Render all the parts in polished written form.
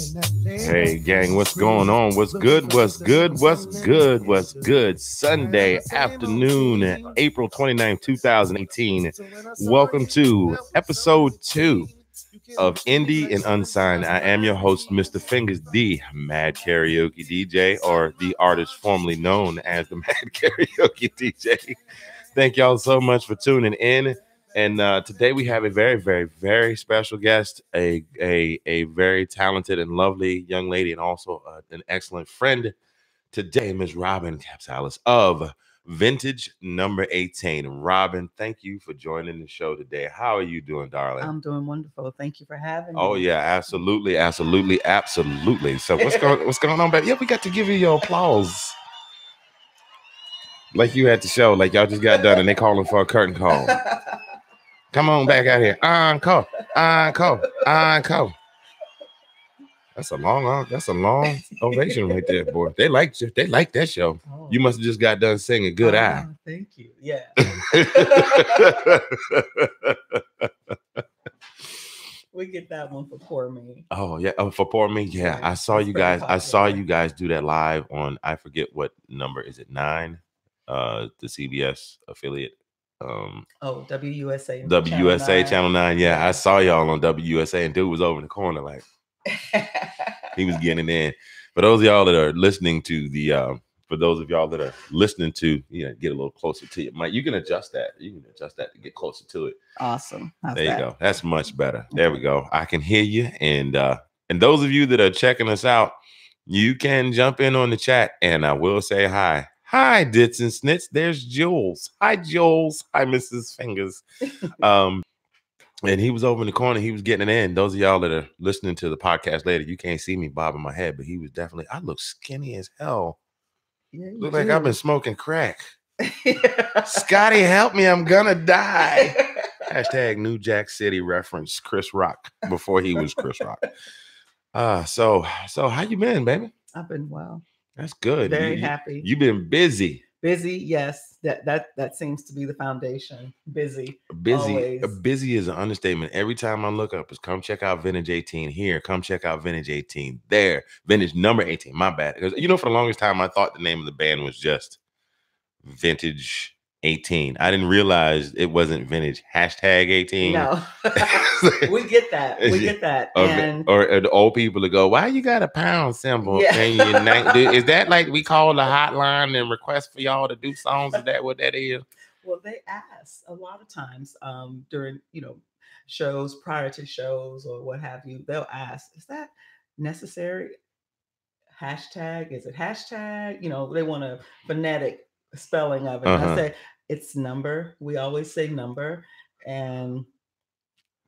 Hey gang, what's going on? What's good? What's good? What's good? What's good? Sunday afternoon, April 29th, 2018. Welcome to episode 2 of Indie and Unsigned. I am your host, Mr. Fingers, the Mad Karaoke DJ, or the artist formerly known as the Mad Karaoke DJ. Thank y'all so much for tuning in. And today we have a very, very, very special guest, a very talented and lovely young lady, and also an excellent friend. Today, Ms. Robbin Kapsalis of Vintage Number 18. Robbin, thank you for joining the show today. How are you doing, darling? I'm doing wonderful. Thank you for having me. Oh yeah, absolutely. So what's going on, baby? Yeah, we got to give you your applause. Like you at the show, like y'all just got done and they calling for a curtain call. Come on back out here. Encore. That's a long ovation right there, boy. They like that show. Oh. You must have just got done singing Good Eye. Thank you. Yeah. We get that one for Poor Me. Oh yeah. Oh, for Poor Me. Yeah. I saw you guys. I saw you guys do that live on, I forget what number. Is it 9? The CBS affiliate. WUSA Channel 9. Yeah, I saw y'all on WUSA, and dude was over in the corner like he was getting it in. For those of y'all that are listening to the get a little closer to you, Mike, you can adjust that to get closer to it. Awesome. There you go. That's much better. There we go. I can hear you. And those of you that are checking us out, you can jump in on the chat, and I will say hi. Hi, Dits and Snits. There's Jules. Hi, Jules. Hi, Mrs. Fingers. And he was over in the corner. He was getting it in. Those of y'all that are listening to the podcast later, you can't see me bobbing my head, but he was definitely, I look skinny as hell. Yeah, look like I've been smoking crack. Scotty, help me. I'm going to die. Hashtag New Jack City reference Chris Rock before he was Chris Rock. So how you been, baby? I've been well. That's good. Very happy. You've been busy. Busy, yes. That seems to be the foundation. Busy. Always. Busy is an understatement. Every time I look up, it's come check out Vintage 18 here. Come check out Vintage 18 there. Vintage Number 18. My bad. Because for the longest time I thought the name of the band was just Vintage 18. I didn't realize it wasn't Vintage #18. No. We get that. Or the old people that go, why you got a pound symbol? Yeah. Is that like we call the hotline and request for y'all to do songs? Is that what that is? Well, they ask a lot of times during, shows, prior to shows or what have you, they'll ask, is that necessary? Hashtag? Is it hashtag? They want a phonetic spelling of it. I say it's number. We always say number, and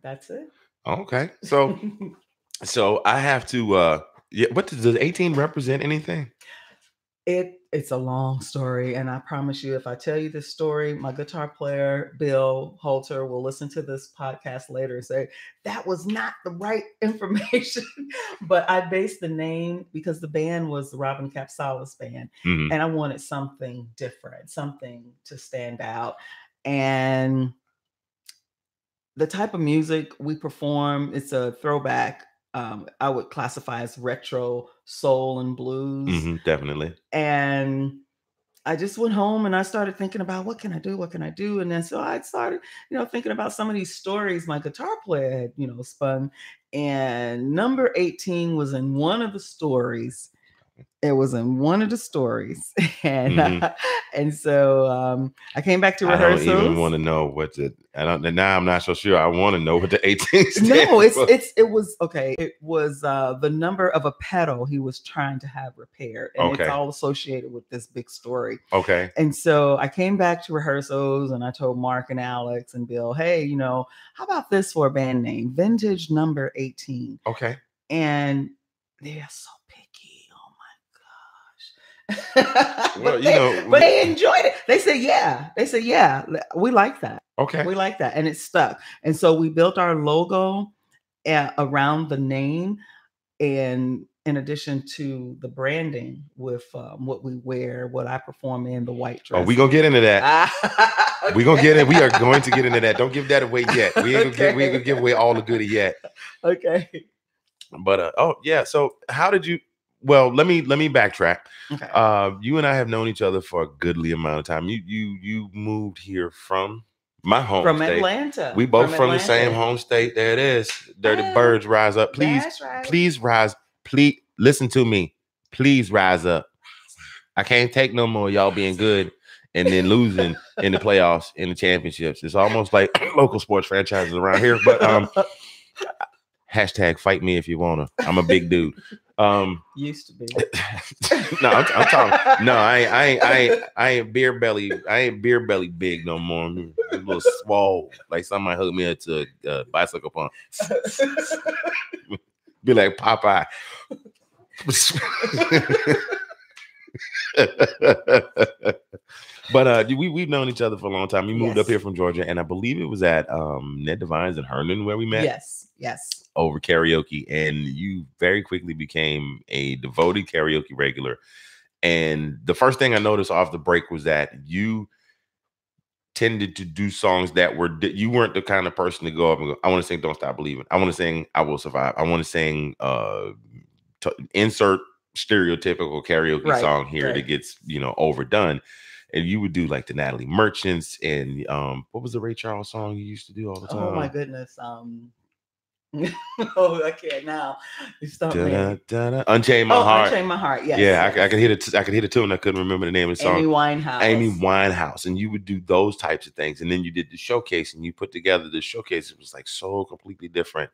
that's it. Okay. So I have to what does 18 represent anything? It's a long story, and I promise you, if I tell you this story, my guitar player Bill Holter will listen to this podcast later and say that was not the right information. But I based the name because the band was the Robbin Kapsalis band, and I wanted something different, something to stand out. And the type of music we perform, it's a throwback. I would classify as retro soul and blues. Definitely. And I just went home and I started thinking about what can I do? And then so I started, thinking about some of these stories my guitar player had, spun. And Number 18 was in one of the stories. It was in one of the stories. And so I came back to rehearsals. I don't even want to know now I'm not so sure. I want to know what the 18 stands No, it was okay. It was the number of a pedal he was trying to have repaired. And it's all associated with this big story. Okay. And so I came back to rehearsals and I told Mark and Alex and Bill, hey, how about this for a band name? Vintage Number 18. Okay. And they're so well, but they enjoyed it. They said, yeah, we like that. Okay. We like that. And it stuck. And so we built our logo around the name, and in addition to the branding with what we wear, what I perform in, the white dress. Oh, we're going to get into that. Okay. We are going to get into that. Don't give that away yet. We ain't going to give away all the goodie yet. Okay. But oh yeah. So how did you? Well, let me backtrack. Okay. You and I have known each other for a goodly amount of time. You moved here from my home From state. Atlanta. We both From from the same Atlanta. home state. There it is. Dirty Ah, birds rise up. Please, that's right. please rise. Please listen to me. Please rise up. I can't take no more y'all being good and then losing in the playoffs, in the championships. It's almost like local sports franchises around here. But hashtag fight me if you wanna. I'm a big dude. Used to be. No, I'm talking. No, I ain't beer belly. I ain't beer belly big no more. I'm a little swole. Like somebody hooked me up to a bicycle pump. Be like Popeye. But we've known each other for a long time. We moved up here from Georgia, and I believe it was at Ned Devine's in Herndon where we met. Yes. Over karaoke, and you very quickly became a devoted karaoke regular. And the first thing I noticed off the break was that you tended to do songs that you weren't the kind of person to go up and go, I want to sing Don't Stop Believing. I want to sing I Will Survive. I want to sing insert stereotypical karaoke song here that gets, overdone. And you would do like the Natalie Merchants and what was the Ray Charles song you used to do all the time? Oh my goodness. Oh, I can't now. You stumped me. Unchain My Heart. Unchain My Heart. Yes. Yeah, yes. I could hit it. I could hit a tune. I couldn't remember the name of the song. Amy Winehouse, and you would do those types of things, and then you did the showcase, and you put together the showcase. It was like so completely different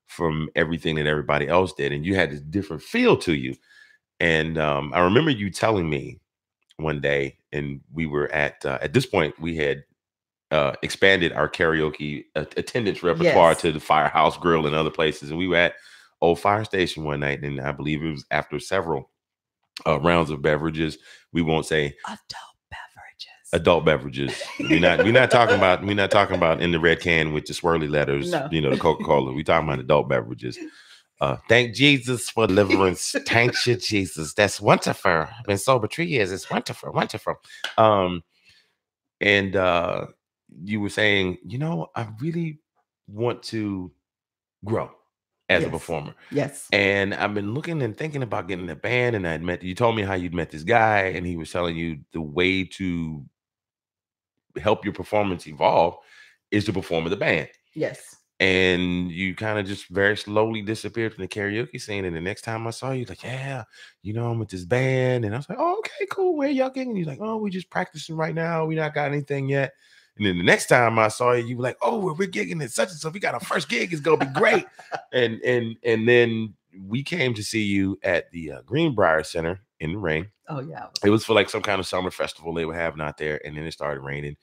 from everything that everybody else did, and you had this different feel to you. And I remember you telling me one day, and we were at this point we had expanded our karaoke attendance repertoire to the Firehouse Grill and other places. And we were at Old Fire Station one night, and I believe it was after several rounds of beverages. We won't say adult beverages. We're not talking about in the red can with the swirly letters. No. The Coca-Cola. We're talking about adult beverages. Thank Jesus for deliverance. Thank you, Jesus. That's wonderful. I've been sober 3 years. It's wonderful. And you were saying, I really want to grow as a performer. Yes. And I've been looking and thinking about getting a band. And you told me how you'd met this guy, and he was telling you the way to help your performance evolve is to perform with a band. Yes. And you kind of just very slowly disappeared from the karaoke scene. And the next time I saw you, like, yeah, I'm with this band. And I was like, oh, okay, cool. Where y'all getting? And you're like, oh, we just practicing right now. We not got anything yet. And then the next time I saw you, you were like, oh, we're gigging at such and such. We got our first gig. It's gonna be great. and then we came to see you at the Greenbrier Center in the rain. Oh yeah. It was for like some kind of summer festival they were having out there, and then it started raining.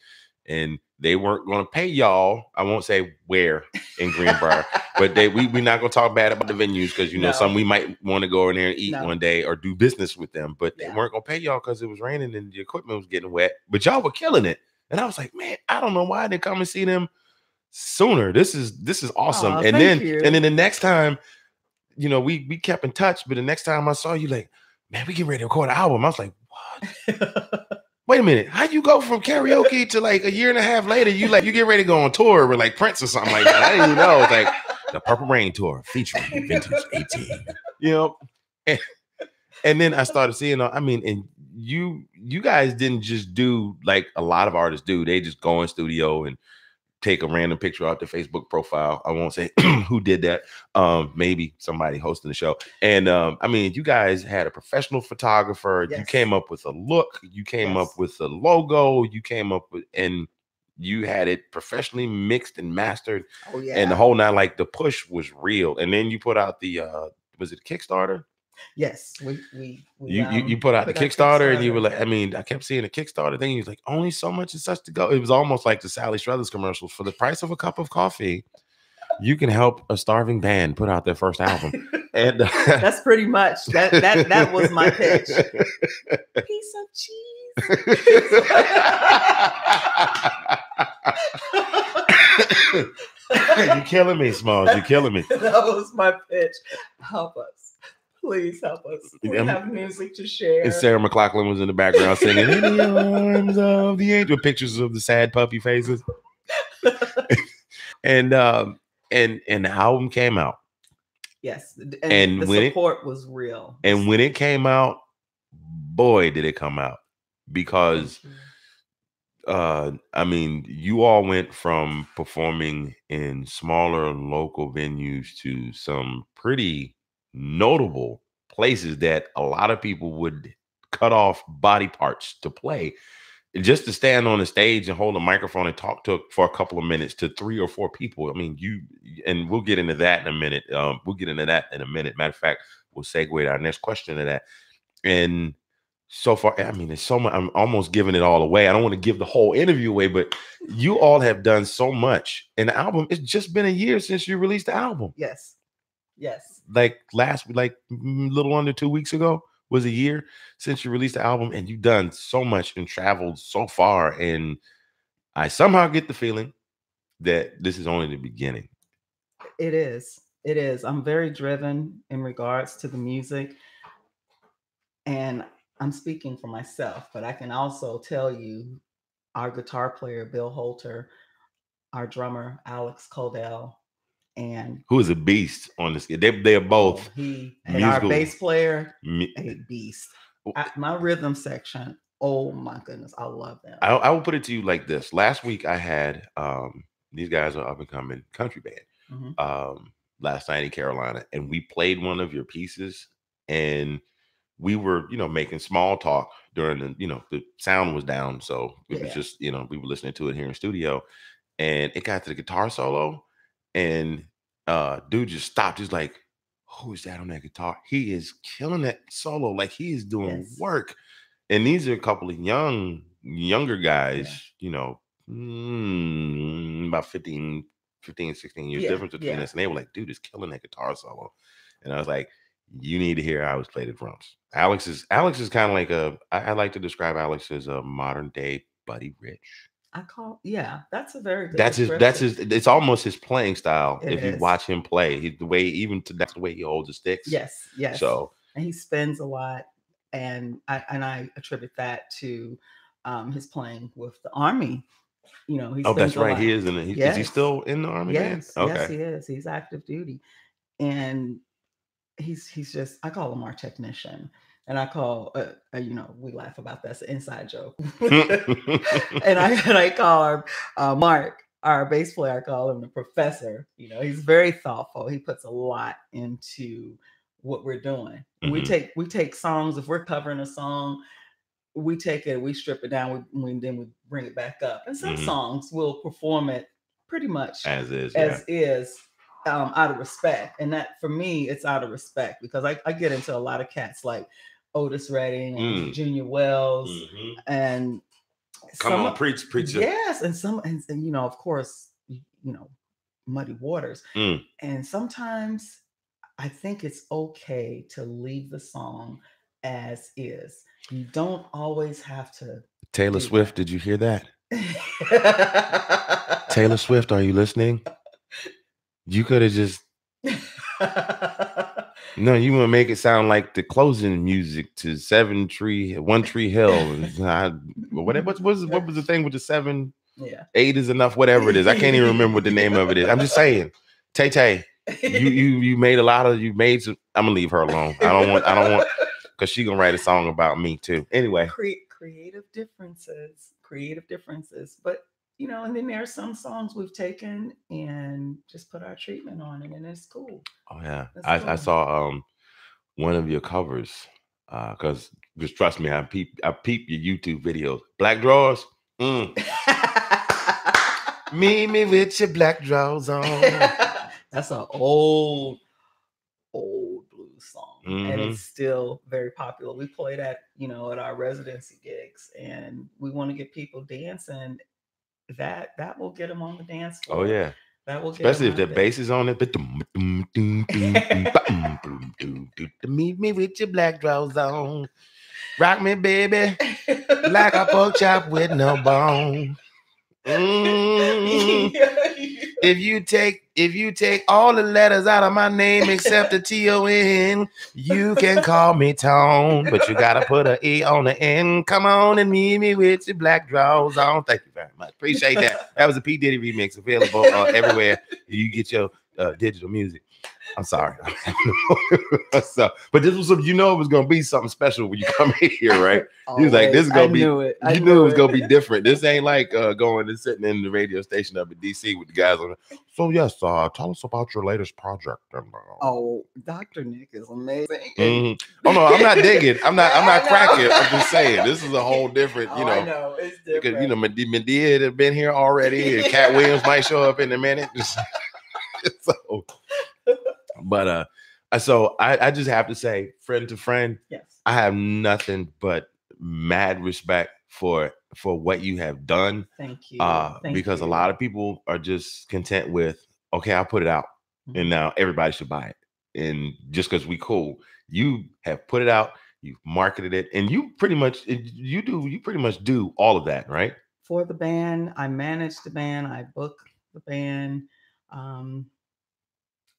And they weren't going to pay y'all. I won't say where in Greenbrier, but we're not going to talk bad about the venues because, some we might want to go in there and eat one day or do business with them. But they weren't going to pay y'all because it was raining and the equipment was getting wet. But y'all were killing it. And I was like, man, I don't know why I didn't come and see them sooner. This is awesome. And then the next time, we kept in touch. But the next time I saw you, like, man, we get ready to record an album. I was like, what? Wait a minute. How you go from karaoke to like a year and a half later, you get ready to go on tour with like Prince or something like that? I didn't even know. It's like the Purple Rain Tour featuring Vintage 18. And then I started seeing, and you guys didn't just do like a lot of artists do. They just go in studio and take a random picture out their Facebook profile. I won't say who did that. Maybe somebody hosting the show. And you guys had a professional photographer. Yes. You came up with a look. You came up with a logo. You came up with, and you had it professionally mixed and mastered. Oh yeah. And the whole night, like the push was real. And then you put out the was it Kickstarter? Yes, you put out the Kickstarter, and you were like, I kept seeing the Kickstarter thing. You was like, only so much and such to go. It was almost like the Sally Struthers commercials. For the price of a cup of coffee, you can help a starving band put out their first album. And that's pretty much that was my pitch. Piece of cheese. You're killing me, Smalls. You're killing me. That was my pitch. Help us. Please help us. We have music to share. And Sarah McLachlan was in the background singing "In the Arms of the Angel," pictures of the sad puppy faces. And the album came out, Yes. And And the support was real. And when it came out, boy, did it come out. Because I mean, you all went from performing in smaller local venues to some pretty notable places that a lot of people would cut off body parts to play. Just to stand on the stage and hold a microphone and talk to for a couple of minutes to 3 or 4 people. I mean, and we'll get into that in a minute. We'll get into that in a minute. Matter of fact, we'll segue to our next question to that. And so far, I mean, it's so much. I'm almost giving it all away. I don't want to give the whole interview away, but you all have done so much. And the album, it's just been a year since you released the album. Yes. Yes. Like a little under 2 weeks ago was a year since you released the album, and you've done so much and traveled so far. And I somehow get the feeling that this is only the beginning. It is. It is. I'm very driven in regards to the music. And I'm speaking for myself, but I can also tell you our guitar player, Bill Holter, our drummer, Alex Codell, and who is a beast on this. They are both. And our bass player, a beast. My rhythm section, oh my goodness, I love them. I will put it to you like this. Last week I had these guys are up and coming country band. Last night in Carolina, and we played one of your pieces, and we were, making small talk during the sound was down. So it was just, we were listening to it here in studio, and it got to the guitar solo, and dude just stopped. He's like, who is that on that guitar? He is killing that solo. Like, he is doing work. And these are a couple of younger guys, about 15, 16 years difference between us. And they were like, dude is killing that guitar solo. And I was like, you need to hear Alex play the drums. Alex is kind of like I like to describe Alex as a modern day Buddy Rich. That's a very good it's almost his playing style. If you watch him play, that's the way he holds the sticks. Yes. So, and he spins a lot, and I attribute that to his playing with the Army. That's right. He is is he still in the Army? Yes. Okay. Yes, he is. He's active duty, and he's just, I call him our technician, and I call we laugh about that's an inside joke. and I call Mark, our bass player, I call him the professor. He's very thoughtful. He puts a lot into what we're doing. We take songs. If we're covering a song, we take it, we strip it down, then we bring it back up. And some songs we'll perform it pretty much as is. Out of respect. And that, for me, it's out of respect, because I get into a lot of cats like Otis Redding and Junior Wells and preach. Yes, and of course, Muddy Waters. And sometimes I think it's okay to leave the song as is. You don't always have to. Taylor Swift, did you hear that? Taylor Swift, are you listening? You could have just no. You want to make it sound like the closing music to One Tree Hill. And what was the thing with the 7? 8 is enough. Whatever it is, I can't even remember what the name of it is. I'm just saying, Tay. You made a lot of. You made some. I'm gonna leave her alone. I don't want because she's gonna write a song about me too. Anyway, creative differences, but. And then there are some songs we've taken and just put our treatment on it, and it's cool. Oh yeah, I saw one of your covers because just trust me, I peep your YouTube videos. Black drawers. Meet me with your black drawers on. That's an old blues song, and it's still very popular. We play that, at our residency gigs, and we want to get people dancing. That will get them on the dance floor. Oh yeah, that will get especially if the bass is on it. Meet me with your black drawers on, rock me, baby, like a pork chop with no bone. If you take all the letters out of my name except the T-O-N, you can call me Tone, but you gotta put an E on the end. Come on and meet me with your black drawers on. Thank you very much. Appreciate that. That was a P. Diddy remix, available everywhere you get your digital music. I'm sorry. So, but this was, you know, it was gonna be something special when you come in here, right? He was like, "This is gonna be." Knew it. You knew it was gonna be different. This ain't like going and sitting in the radio station up in DC with the guys on. So yes, tell us about your latest project. Oh, Dr. Nick is amazing. Mm-hmm. Oh no, I'm not digging. I'm not cracking. I'm just saying this is a whole different. You know, I know it's different. Because you know, Medea had been here already, and Cat Williams might show up in a minute. So, but so I just have to say, friend to friend, yes, I have nothing but mad respect for what you have done. Thank you. Because a lot of people are just content with, okay, I'll put it out, and now everybody should buy it, and just because we cool, you have put it out, you've marketed it, and you pretty much do all of that, right? For the band, I manage the band, I book the band.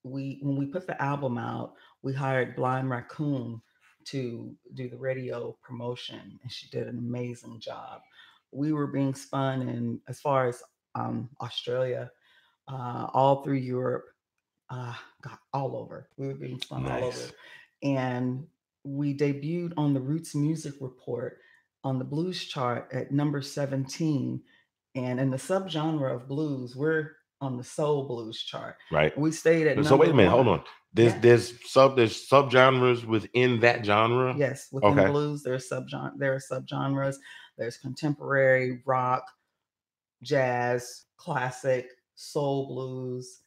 When we put the album out, we hired Blind Raccoon to do the radio promotion, and she did an amazing job. We were being spun in, as far as Australia, all through Europe, all over. We were being spun all over, and we debuted on the Roots Music Report on the blues chart at number 17, and in the subgenre of blues, we're on the soul blues chart. Right. We stayed at so wait a minute, 1. hold on. There's subgenres within that genre? Yes, within blues, there are subgenres. There's contemporary, rock, jazz, classic, soul blues.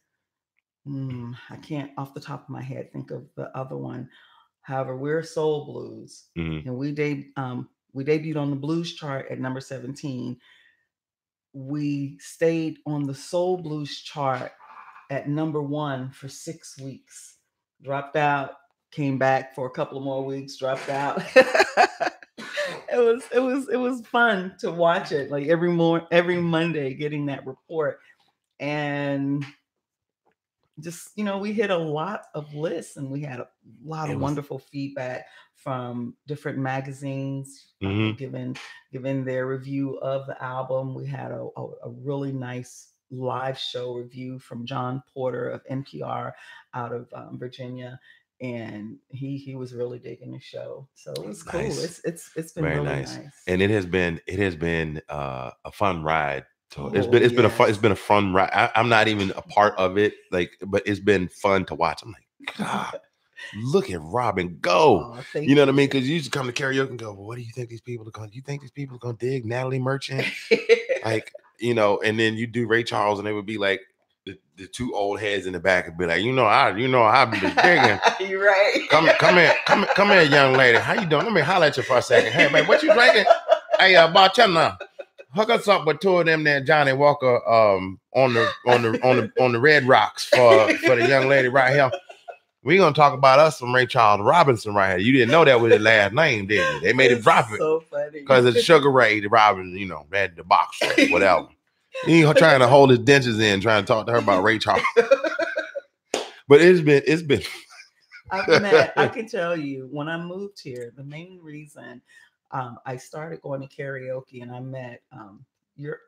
I can't off the top of my head think of the other one. However, we're soul blues, and we debuted on the blues chart at number 17. We stayed on the soul blues chart at number 1 for 6 weeks. Dropped out, came back for a couple of more weeks, dropped out. It was fun to watch it, like every Monday, getting that report, and just, you know, we hit a lot of lists, and we had a lot of wonderful feedback from different magazines, giving their review of the album. We had a really nice live show review from John Porter of NPR out of Virginia, and he was really digging the show. So it was cool. It's been very really nice, and it has been a fun ride. It's been a fun ride. I'm not even a part of it, but it's been fun to watch. I'm like, God, look at Robbin go. You know what I mean? Because you used to come to karaoke and go, well, what do you think these people are going to? You think these people are going to dig Natalie Merchant? Like, you know, and then you do Ray Charles, and they would be like, the two old heads in the back would be like, I've been digging. You're right. Come here, young lady. How you doing? Let me holler at you for a second. Hey, man, what you drinking? Hey, bartender. Hook us up with 2 of them there, Johnny Walker, on the Red Rocks for the young lady right here. We're gonna talk about us some Ray Charles Robinson right here. You didn't know that was his last name, did you? They made him drop it. So funny. Because it's Sugar Ray Robinson, you know, had the box or whatever. He trying to hold his dentures in, trying to talk to her about Ray Charles. But it's been I can tell you, when I moved here, the main reason I started going to karaoke, and I met your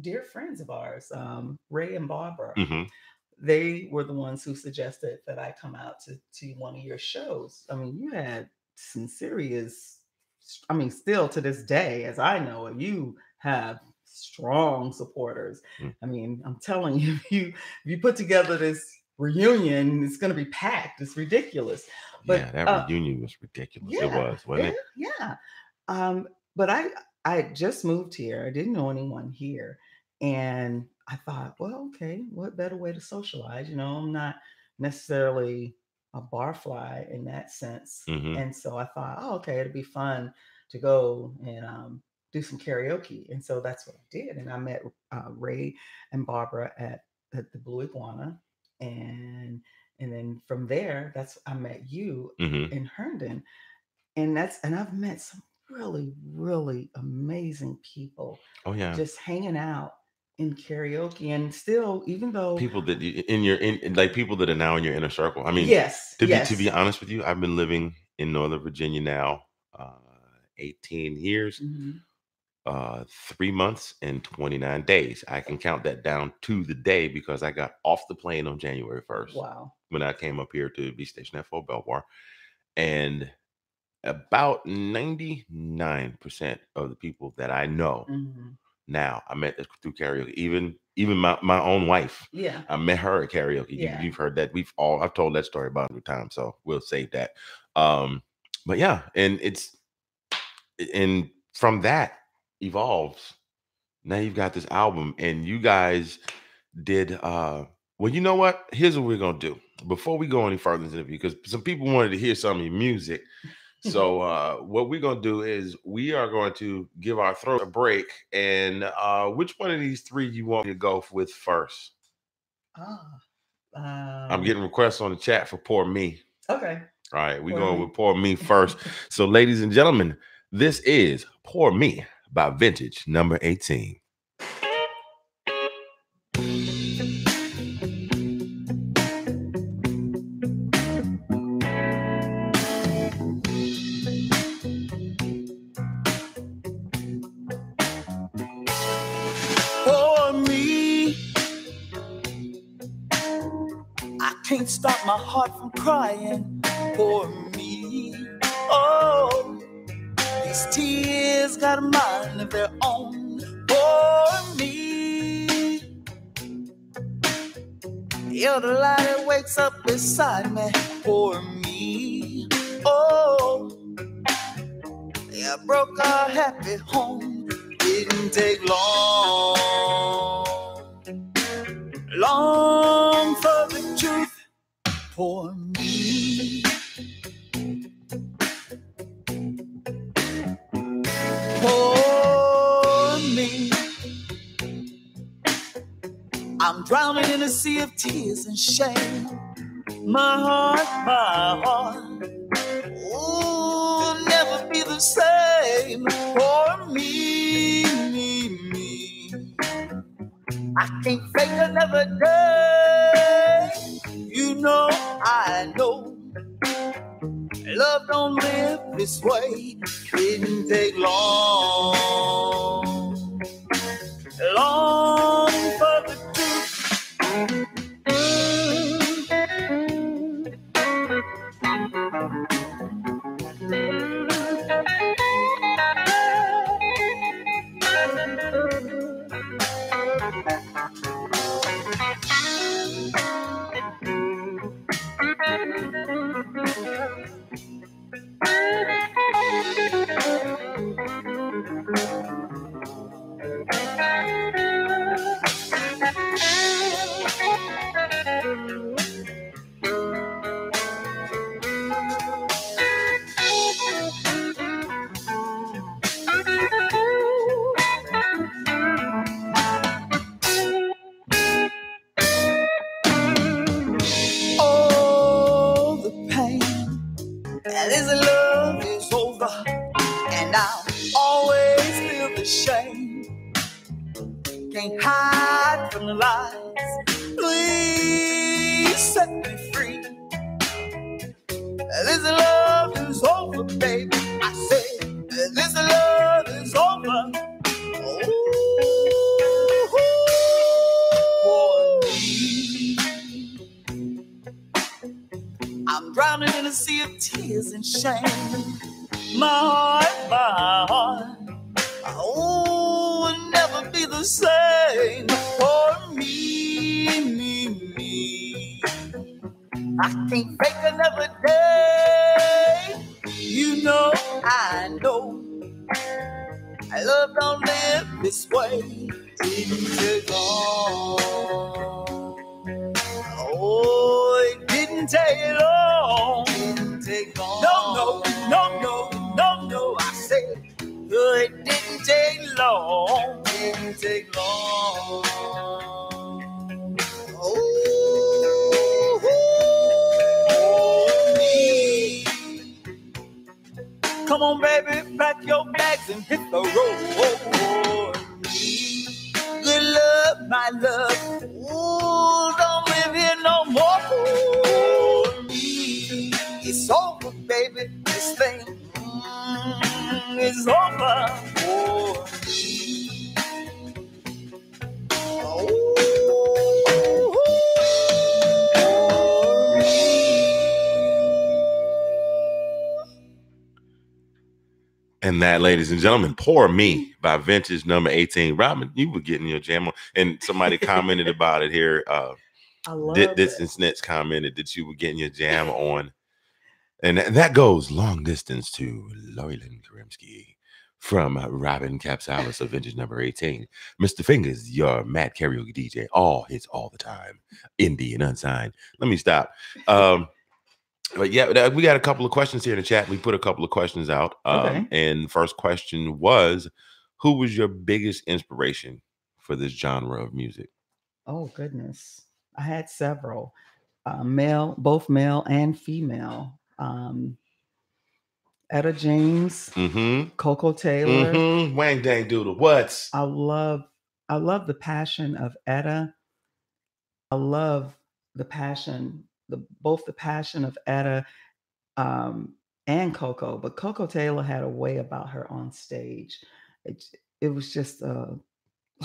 dear friends of ours, Ray and Barbara. They were the ones who suggested that I come out to one of your shows. I mean, you had some serious, still to this day, as I know it, you have strong supporters. I mean, I'm telling you, if you put together this reunion, it's going to be packed. It's ridiculous. But yeah, that reunion was ridiculous. Yeah, it was, wasn't it? Yeah. But I just moved here. I didn't know anyone here, and I thought, well, okay, what better way to socialize? You know, I'm not necessarily a barfly in that sense, and so I thought, oh, okay, it'd be fun to go and do some karaoke, and so that's what I did. And I met Ray and Barbara at the Blue Iguana, and then from there, I met you in Herndon, and I've met some really, really amazing people. Oh yeah, just hanging out in karaoke, and still, even though people that people that are now in your inner circle. I mean, yes. To be honest with you, I've been living in Northern Virginia now 18 years, 3 months and 29 days. I can count that down to the day because I got off the plane on January 1st. Wow. when I came up here to be stationed at Fort Belvoir, and about 99% of the people that I know now, I met through karaoke. Even my own wife, I met her at karaoke. You've heard that. I've told that story about 100 times, so we'll save that. But yeah, and from that evolves. Now you've got this album, and you guys did well, you know what? Here's what we're gonna do before we go any further in the interview, because some people wanted to hear some of your music. So what we're gonna do is we are going to give our throat a break. And which one of these three you want me to go with first? I'm getting requests on the chat for Poor Me. Okay. All right, we're going with Poor Me first. So, ladies and gentlemen, this is Poor Me by Vintage number 18. Can't stop my heart from crying for me. Oh, these tears got a mind of their own for me. You're the light that wakes up beside me for me. Oh, yeah, broke our happy home. Didn't take long for the truth. For me, for me, I'm drowning in a sea of tears and shame. My heart, will never be the same. For me, I can't fake another day. You know, I know, love don't live this way. Didn't take long for the truth. Can't hide from the lies. Please set me free. This love is over, baby. I said, this love is over. For me, I'm drowning in a sea of tears and shame. My heart, will never be the same. For me, I can't fake another day. You know, I know, love don't live this way. Didn't take long. Oh, it didn't take long. Didn't take long. No, I said, it didn't take long. Didn't take long. Me. Come on, baby, pack your bags and hit the road. Good love, my love. Ooh, don't live here no more. It's over, baby. This thing is over. And that, ladies and gentlemen, Poor Me by Vintage number 18. Robin, you were getting your jam on. And somebody commented about it here. I love This and Snitch commented that you were getting your jam on. And that goes long distance to Loyland Karimsky from Robbin Kapsalis of Vintage number 18. Mr. Fingers, your mad karaoke DJ. All hits all the time. Indie and unsigned. Let me stop. But yeah, we got a couple of questions here in the chat. We put a couple of questions out. Okay. And first question was, who was your biggest inspiration for this genre of music? Oh, goodness. I had several, both male and female. Etta James, Coco Taylor, Wang Dang Doodle. What? I love the passion of Etta. I love the passion, both the passion of Etta and Coco, but Coco Taylor had a way about her on stage. It was just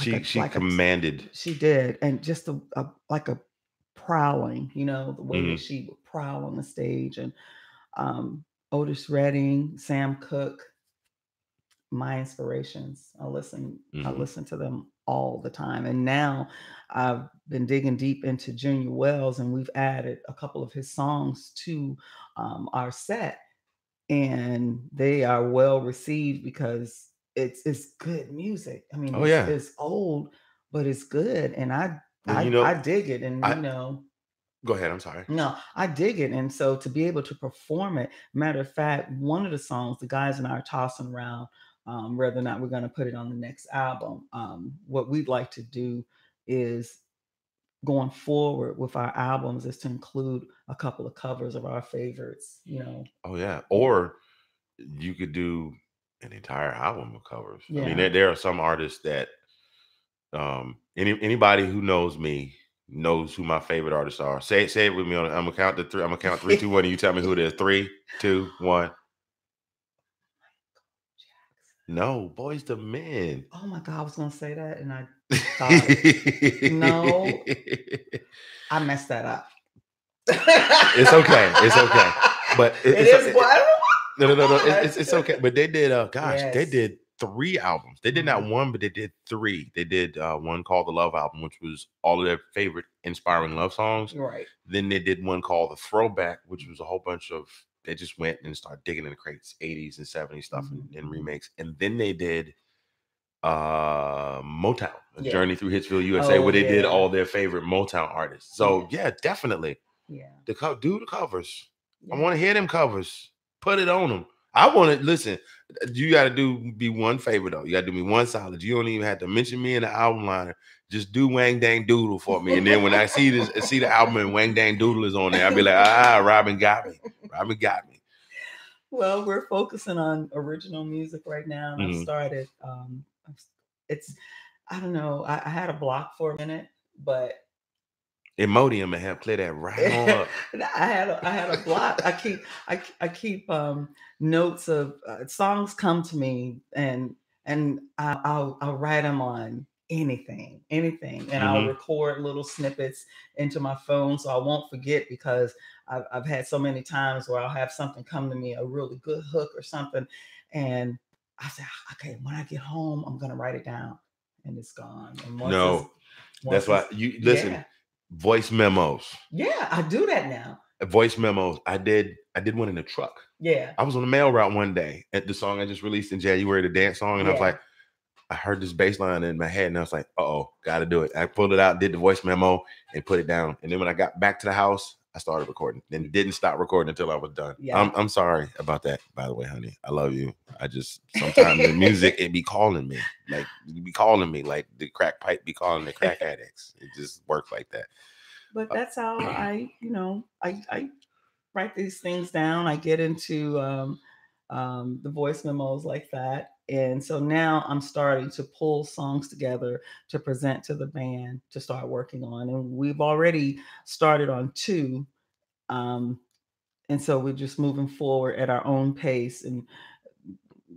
she commanded. She did, and just like a prowling, the way that she would prowl on the stage, and Otis Redding, Sam Cooke, my inspirations. I listen to them all the time. And now I've been digging deep into Junior Wells, and we've added a couple of his songs to our set, and they are well received because it's good music. I mean, it's old, but it's good, and I dig it, and Go ahead. I'm sorry. No, I dig it. And so to be able to perform it, matter of fact, one of the songs, the guys and I are tossing around whether or not we're going to put it on the next album. What we'd like to do is, going forward with our albums, is to include a couple of covers of our favorites, Oh, yeah. Or you could do an entire album of covers. Yeah. I mean, there are some artists that anybody who knows me knows who my favorite artists are. Say it with me. I'm gonna count to 3. I'm gonna count 3, 2, 1, and you tell me who it is. 3, 2, 1. No, Boys to Men. Oh my God, I was gonna say that, and I thought no, I messed that up. It's okay. It's okay. But it's okay. But they did. They did 3 albums. They did not 1, but they did 3. They did one called the Love Album, which was all of their favorite inspiring love songs. Right. Then they did one called the Throwback, which was a whole bunch of. They just went and started digging in the crates, 80s and 70s stuff and remakes. And then they did Motown, Journey Through Hitsville, USA, where they did all their favorite Motown artists. So yeah, definitely. Yeah. Do the covers. Yeah. I want to hear them covers. Put it on them. I want to listen. You got to be one favor though. You got to do me one solid. You don't even have to mention me in the album liner. Just do Wang Dang Doodle for me. And then when I see the album and Wang Dang Doodle is on there, I'll be like, Robbin got me. Robbin got me. Well, we're focusing on original music right now. And I've started, I don't know. I had a block for a minute, but Imodium and have play that right on up. I had a block. I keep notes of songs come to me, and I'll write them on anything, and I'll record little snippets into my phone so I won't forget, because I've had so many times where I'll have something come to me, a really good hook or something, and I say, okay, when I get home, I'm gonna write it down, and it's gone. And that's why you listen. Yeah. Voice memos. Yeah, I do that now. Voice memos. I did one in the truck. Yeah. I was on the mail route one day at the song I just released in January, the dance song, and I was like, I heard this bass line in my head, and I was like, gotta do it. I pulled it out, did the voice memo, and put it down. And then when I got back to the house, I started recording. Then didn't stop recording until I was done. Yeah. I'm sorry about that, by the way, honey. I love you. I just sometimes the music, it be calling me. Like you be calling me like the crack pipe be calling the crack addicts. It just works like that. But that's how I write these things down. I get into the voice memos like that. And so now I'm starting to pull songs together to present to the band to start working on. And we've already started on 2. And so we're just moving forward at our own pace. And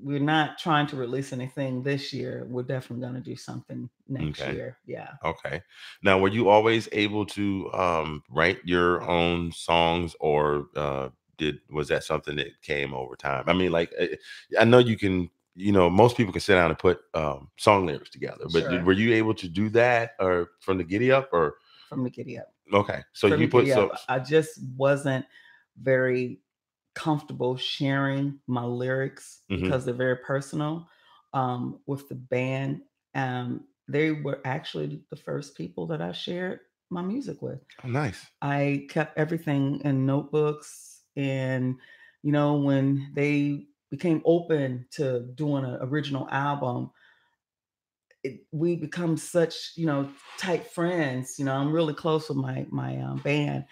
we're not trying to release anything this year. We're definitely going to do something next year. Yeah. Okay. Now, were you always able to write your own songs, or was that something that came over time? I mean, like, I know you can, most people can sit down and put song lyrics together, but Sure. were you able to do that or from the giddy up or? From the giddy up. Okay. So From you the put, giddy so up. I just wasn't very comfortable sharing my lyrics because they're very personal with the band. They were actually the first people that I shared my music with. Oh, nice. I kept everything in notebooks, and when they became open to doing an original album, we become such tight friends. I'm really close with my band,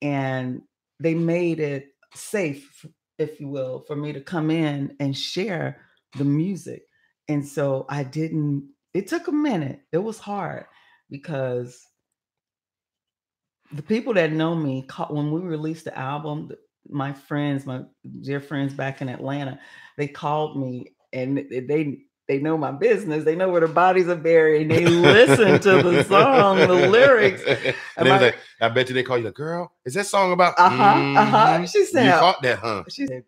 and they made it safe, if you will, for me to come in and share the music. And so it took a minute. It was hard because the people that know me, when we released the album, my dear friends back in Atlanta, they called me, and they know my business. They know where the bodies are buried. And they listen to the song, the lyrics. And they was like, I bet you they call you the girl. Is that song about? She said, you caught that, huh? She said,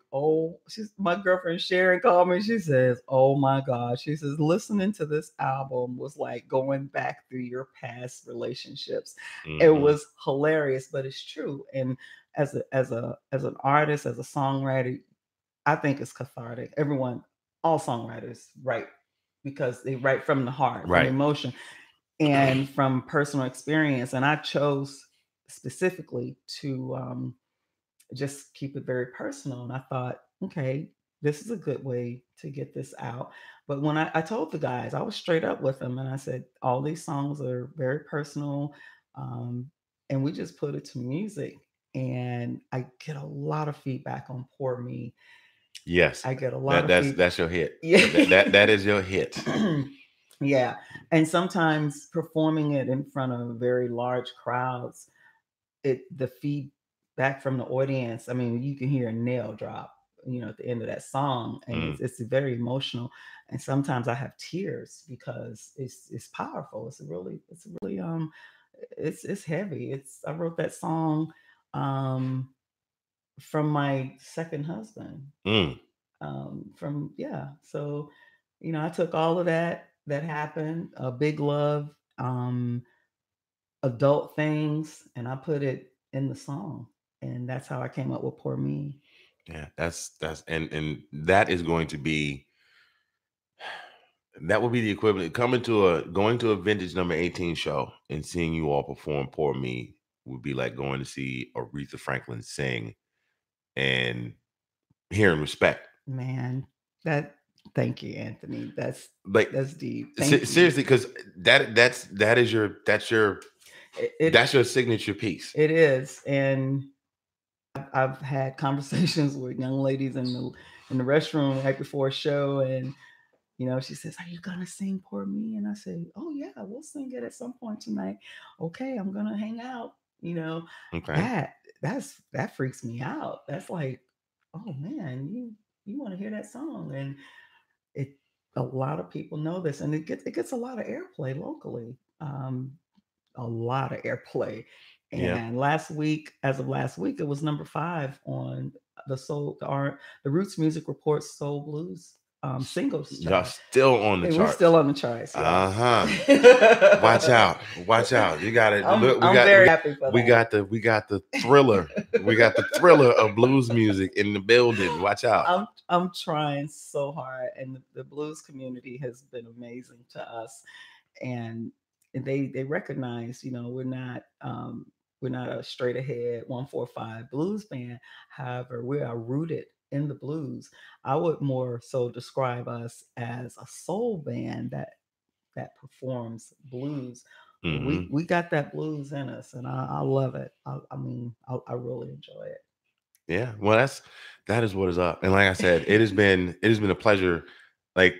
my girlfriend Sharon called me. She says, oh my God. She says, listening to this album was like going back through your past relationships. It was hilarious, but it's true. And as an artist, as a songwriter, I think it's cathartic. All songwriters write because they write from the heart, from emotion, and from personal experience. And I chose specifically to just keep it very personal. And I thought, okay, this is a good way to get this out. But when I told the guys, I was straight up with them, and I said, all these songs are very personal, and we just put it to music. And I get a lot of feedback on Poor Me. Yes, I get a lot of feedback. That's your hit. Yeah, that is your hit. Yeah, and sometimes performing it in front of very large crowds, the feedback from the audience. I mean, you can hear a nail drop, at the end of that song, and it's very emotional. And sometimes I have tears because it's powerful. It's heavy. I wrote that song from my second husband. So I took all of that happened, Big Love, adult things, and I put it in the song, and that's how I came up with Poor Me. Yeah, that's and that is going to be, that would be the equivalent going to a vintage number 18 show and seeing you all perform Poor Me would be like going to see Aretha Franklin sing and hearing Respect. Man, thank you, Anthony. That's deep. Seriously, because that's your signature piece. It is. And I've had conversations with young ladies in the restroom right before a show, and she says, "Are you gonna sing Poor Me?" And I say, "Oh yeah, we'll sing it at some point tonight." Okay, I'm gonna hang out. Okay. That freaks me out. That's like, oh man, you want to hear that song, and a lot of people know this, and it gets a lot of airplay locally. A lot of airplay. And as of last week, it was number 5 on the Roots Music Report's Soul Blues singles chart. Y'all still on the charts. We're still on the charts. Yeah. Watch out. You got it. I'm very happy for that. We got the thriller. We got the thriller of blues music in the building. Watch out. I'm trying so hard, and the blues community has been amazing to us, and they recognize, we're not a straight ahead 1-4-5 blues band. However, we are rooted in the blues. I would more so describe us as a soul band that performs blues. We got that blues in us, and I love it. I really enjoy it. Yeah, well, that is what is up. And like I said, it has been a pleasure. Like,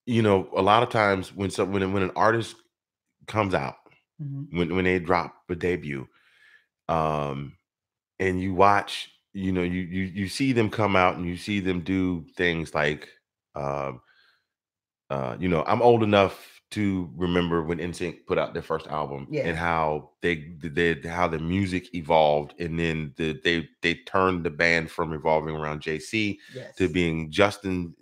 a lot of times when an artist comes out, when they drop a debut, and you watch, you see them come out and you see them do things like, I'm old enough to remember when NSYNC put out their first album and how how the music evolved, and then they turned the band from revolving around JC to being Justin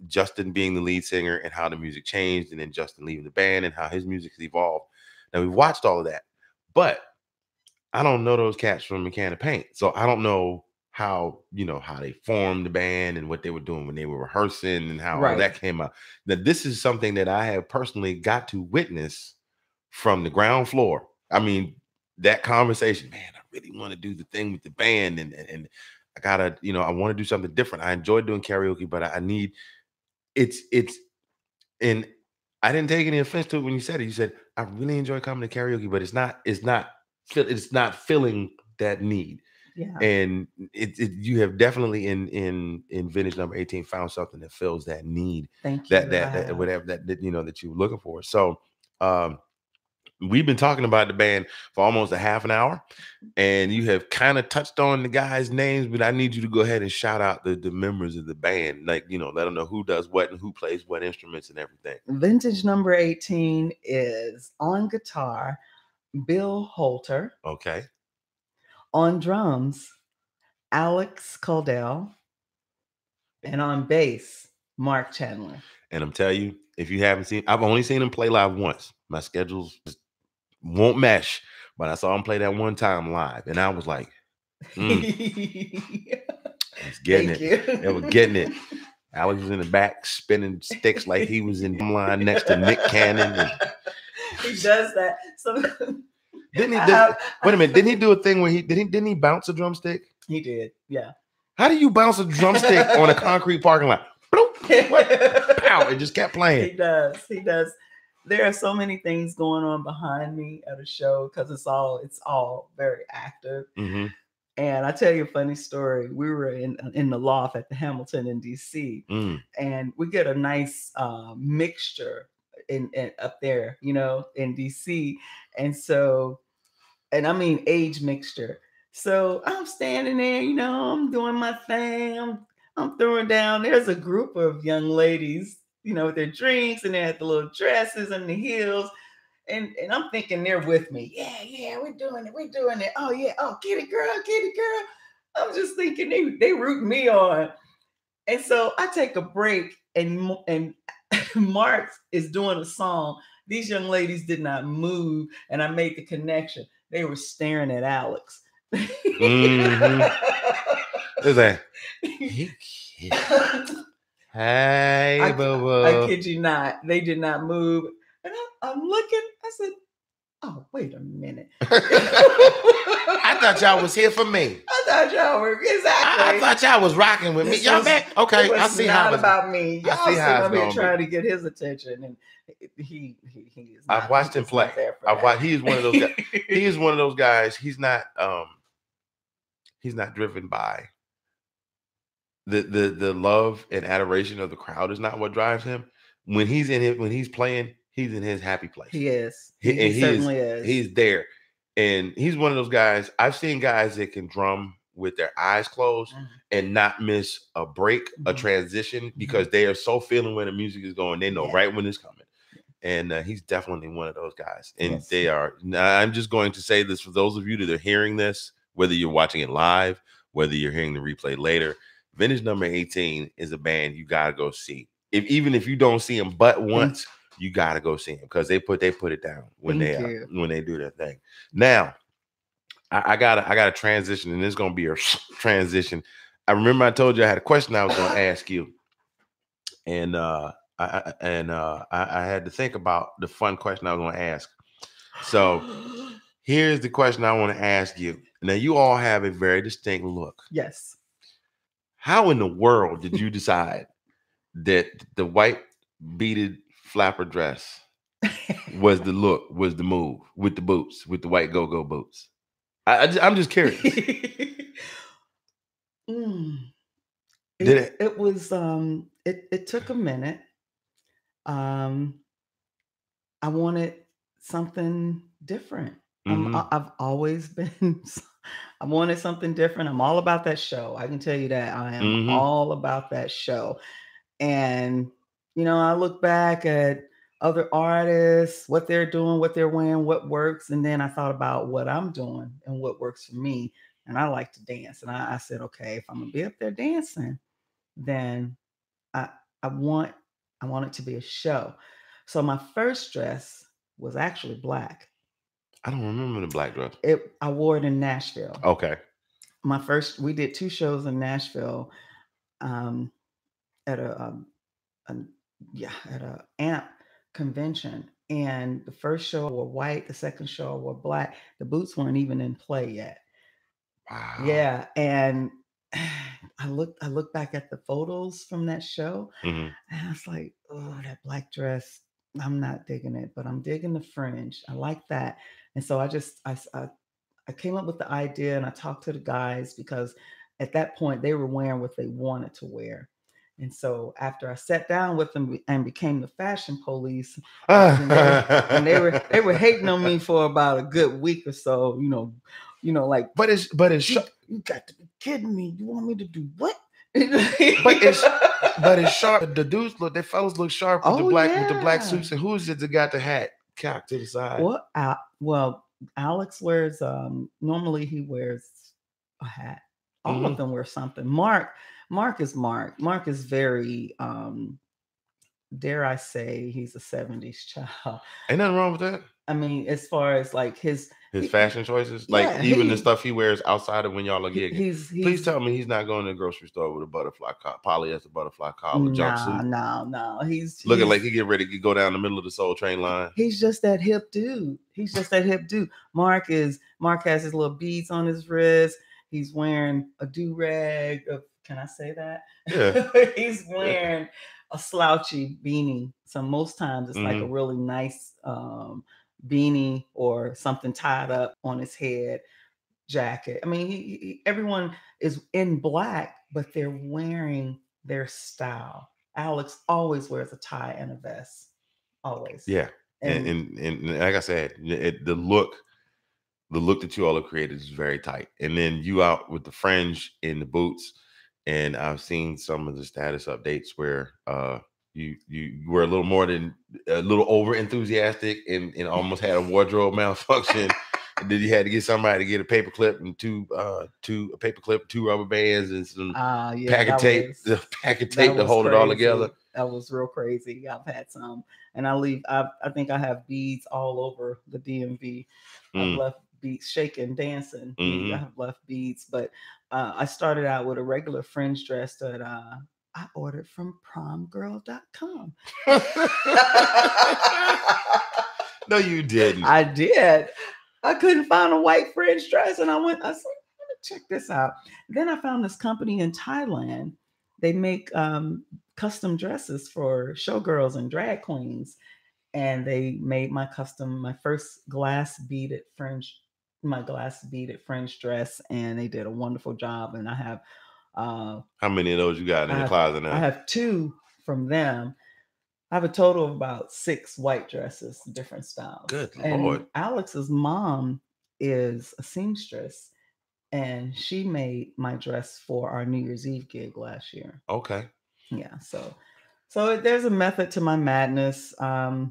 being the lead singer, and how the music changed, and then Justin leaving the band and how his music has evolved. Now, we watched all of that, but I don't know those cats from a can of paint, so I don't know how they formed the band and what they were doing when they were rehearsing and how all that came out. That this is something that I have personally got to witness from the ground floor. I mean, that conversation, man, I really want to do the thing with the band, and I gotta, I want to do something different. I enjoy doing karaoke, but I need it's and I didn't take any offense to it when you said it. You said, I really enjoy coming to karaoke, but it's not filling that need. Yeah. And you have definitely in vintage number 18 found something that fills that need. Thank you. That whatever that you were looking for. So we've been talking about the band for almost a half an hour, and you have kind of touched on the guys' names, but I need you to go ahead and shout out the members of the band, like, let them know who does what and who plays what instruments and everything. Vintage number 18 is on guitar, Bill Holter. Okay. On drums, Alex Caldell. And on bass, Mark Chandler. And I'm telling you, if you haven't seen, I've only seen him play live once. My schedules just won't mesh, but I saw him play that one time live, and I was like, I was getting it. They were getting it. Alex was in the back spinning sticks like he was in line next to Nick Cannon. He does that. So wait a minute. Didn't he do a thing where didn't he bounce a drumstick? He did. Yeah. How do you bounce a drumstick on a concrete parking lot? Pow! It just kept playing. He does. There are so many things going on behind me at a show because it's all very active. Mm-hmm. And I tell you a funny story. We were in the loft at the Hamilton in DC, and we get a nice mixture in up there, in DC, and I mean age mixture. So I'm standing there, I'm doing my thing. I'm throwing down. There's a group of young ladies, with their drinks, and they had the little dresses and the heels. And I'm thinking they're with me. Yeah, we're doing it. Oh, yeah. Oh, get it, girl. I'm just thinking they root me on. And so I take a break, and Mark is doing a song. These young ladies did not move, and I made the connection. They were staring at Alex. Mm-hmm. Is that? Hey, boo-boo. I kid you not. They did not move. And I'm looking. I said, oh, wait a minute. I thought y'all was here for me. I thought y'all were, exactly. I thought y'all was rocking with me. Y'all back? Okay, I see how it's not about me. Y'all I see how I'm here trying to get his attention, and he is not. I've watched him play. He is one of those guys. He is one of those guys. He's not driven by the love and adoration of the crowd is not what drives him. When he's playing, he's in his happy place. He is. He certainly is. He's there. And he's one of those guys. I've seen guys that can drum with their eyes closed and not miss a break, a transition, because they are so feeling where the music is going. They know right when it's coming. And he's definitely one of those guys. And they are. I'm just going to say this for those of you that are hearing this, whether you're watching it live, whether you're hearing the replay later, Vintage number 18 is a band you got to go see. Even if you don't see them but once, you got to go see them, because they put it down when they do their thing. Now, I gotta transition, and it's gonna be a transition. I remember I told you I had a question I was gonna ask you, and I had to think about the fun question I was gonna ask. So here's the question I want to ask you. Now, you all have a very distinct look. Yes. How in the world did you decide that the white beaded flapper dress was the look, was the move, with the boots, with the white go-go boots? I'm just curious. It was it took a minute. I wanted something different. I've always been. I wanted something different. I'm all about that show. I can tell you that. I am all about that show. And I look back at other artists, what they're doing, what they're wearing, what works. And then I thought about what I'm doing and what works for me. And I like to dance. And I said, okay, if I'm gonna be up there dancing, then I I want it to be a show. So my first dress was actually black. I don't remember the black dress. I wore it in Nashville. Okay. We did 2 shows in Nashville, um, at a at a AMP convention. And the first show I wore white, the second show I wore black. The boots weren't even in play yet. Wow. Yeah, and I look back at the photos from that show, Mhm. and I was like, oh, that black dress, I'm not digging it, but I'm digging the fringe. I like that. And so I came up with the idea, and I talked to the guys because at that point they were wearing what they wanted to wear. And so after I sat down with them and became the fashion police, and they were hating on me for about a good week or so, like, but it's you got to be kidding me. You want me to do what? but it's sharp. The dudes the fellas look sharp with the black suits. And who is it that got the hat cocked to the side? Well, Alex wears normally he wears a hat. All of them wear something. Mark is Mark. Mark is very dare I say he's a 70s child. Ain't nothing wrong with that. I mean, as far as like his fashion choices, like even the stuff he wears outside of when y'all are gigging. Please tell me he's not going to the grocery store with a butterfly polyester butterfly collar jumpsuit. No. He's looking like he get ready to go down the middle of the Soul Train line. He's just that hip dude. Mark has his little beads on his wrist. He's wearing a do-rag. Can I say that? Yeah. He's wearing a slouchy beanie. So most times it's like a really nice beanie or something tied up on his head, jacket. I mean, everyone is in black, but they're wearing their style. Alex always wears a tie and a vest. Always. Yeah. And like I said, the look that you all have created is very tight. And then you out with the fringe in the boots. And I've seen some of the status updates where you were a little over enthusiastic and almost had a wardrobe malfunction. And then you had to get somebody to get a paper clip and two rubber bands and some packet tape to hold it all together. That was real crazy. I've had some, and I think I have beads all over the DMV. I've left beads, shaking, dancing. I have left beads, but I started out with a regular fringe dress that I ordered from promgirl.com. No, you didn't. I did. I couldn't find a white fringe dress, and I said, let me check this out. Then I found this company in Thailand. They make custom dresses for showgirls and drag queens, and they made my first glass beaded fringe dress, and they did a wonderful job. And I have how many of those you got in the closet now? I have 2 from them. I have a total of about 6 white dresses, different styles. Good and Lord. Alex's mom is a seamstress, and she made my dress for our New Year's Eve gig last year. Okay. Yeah. So there's a method to my madness. I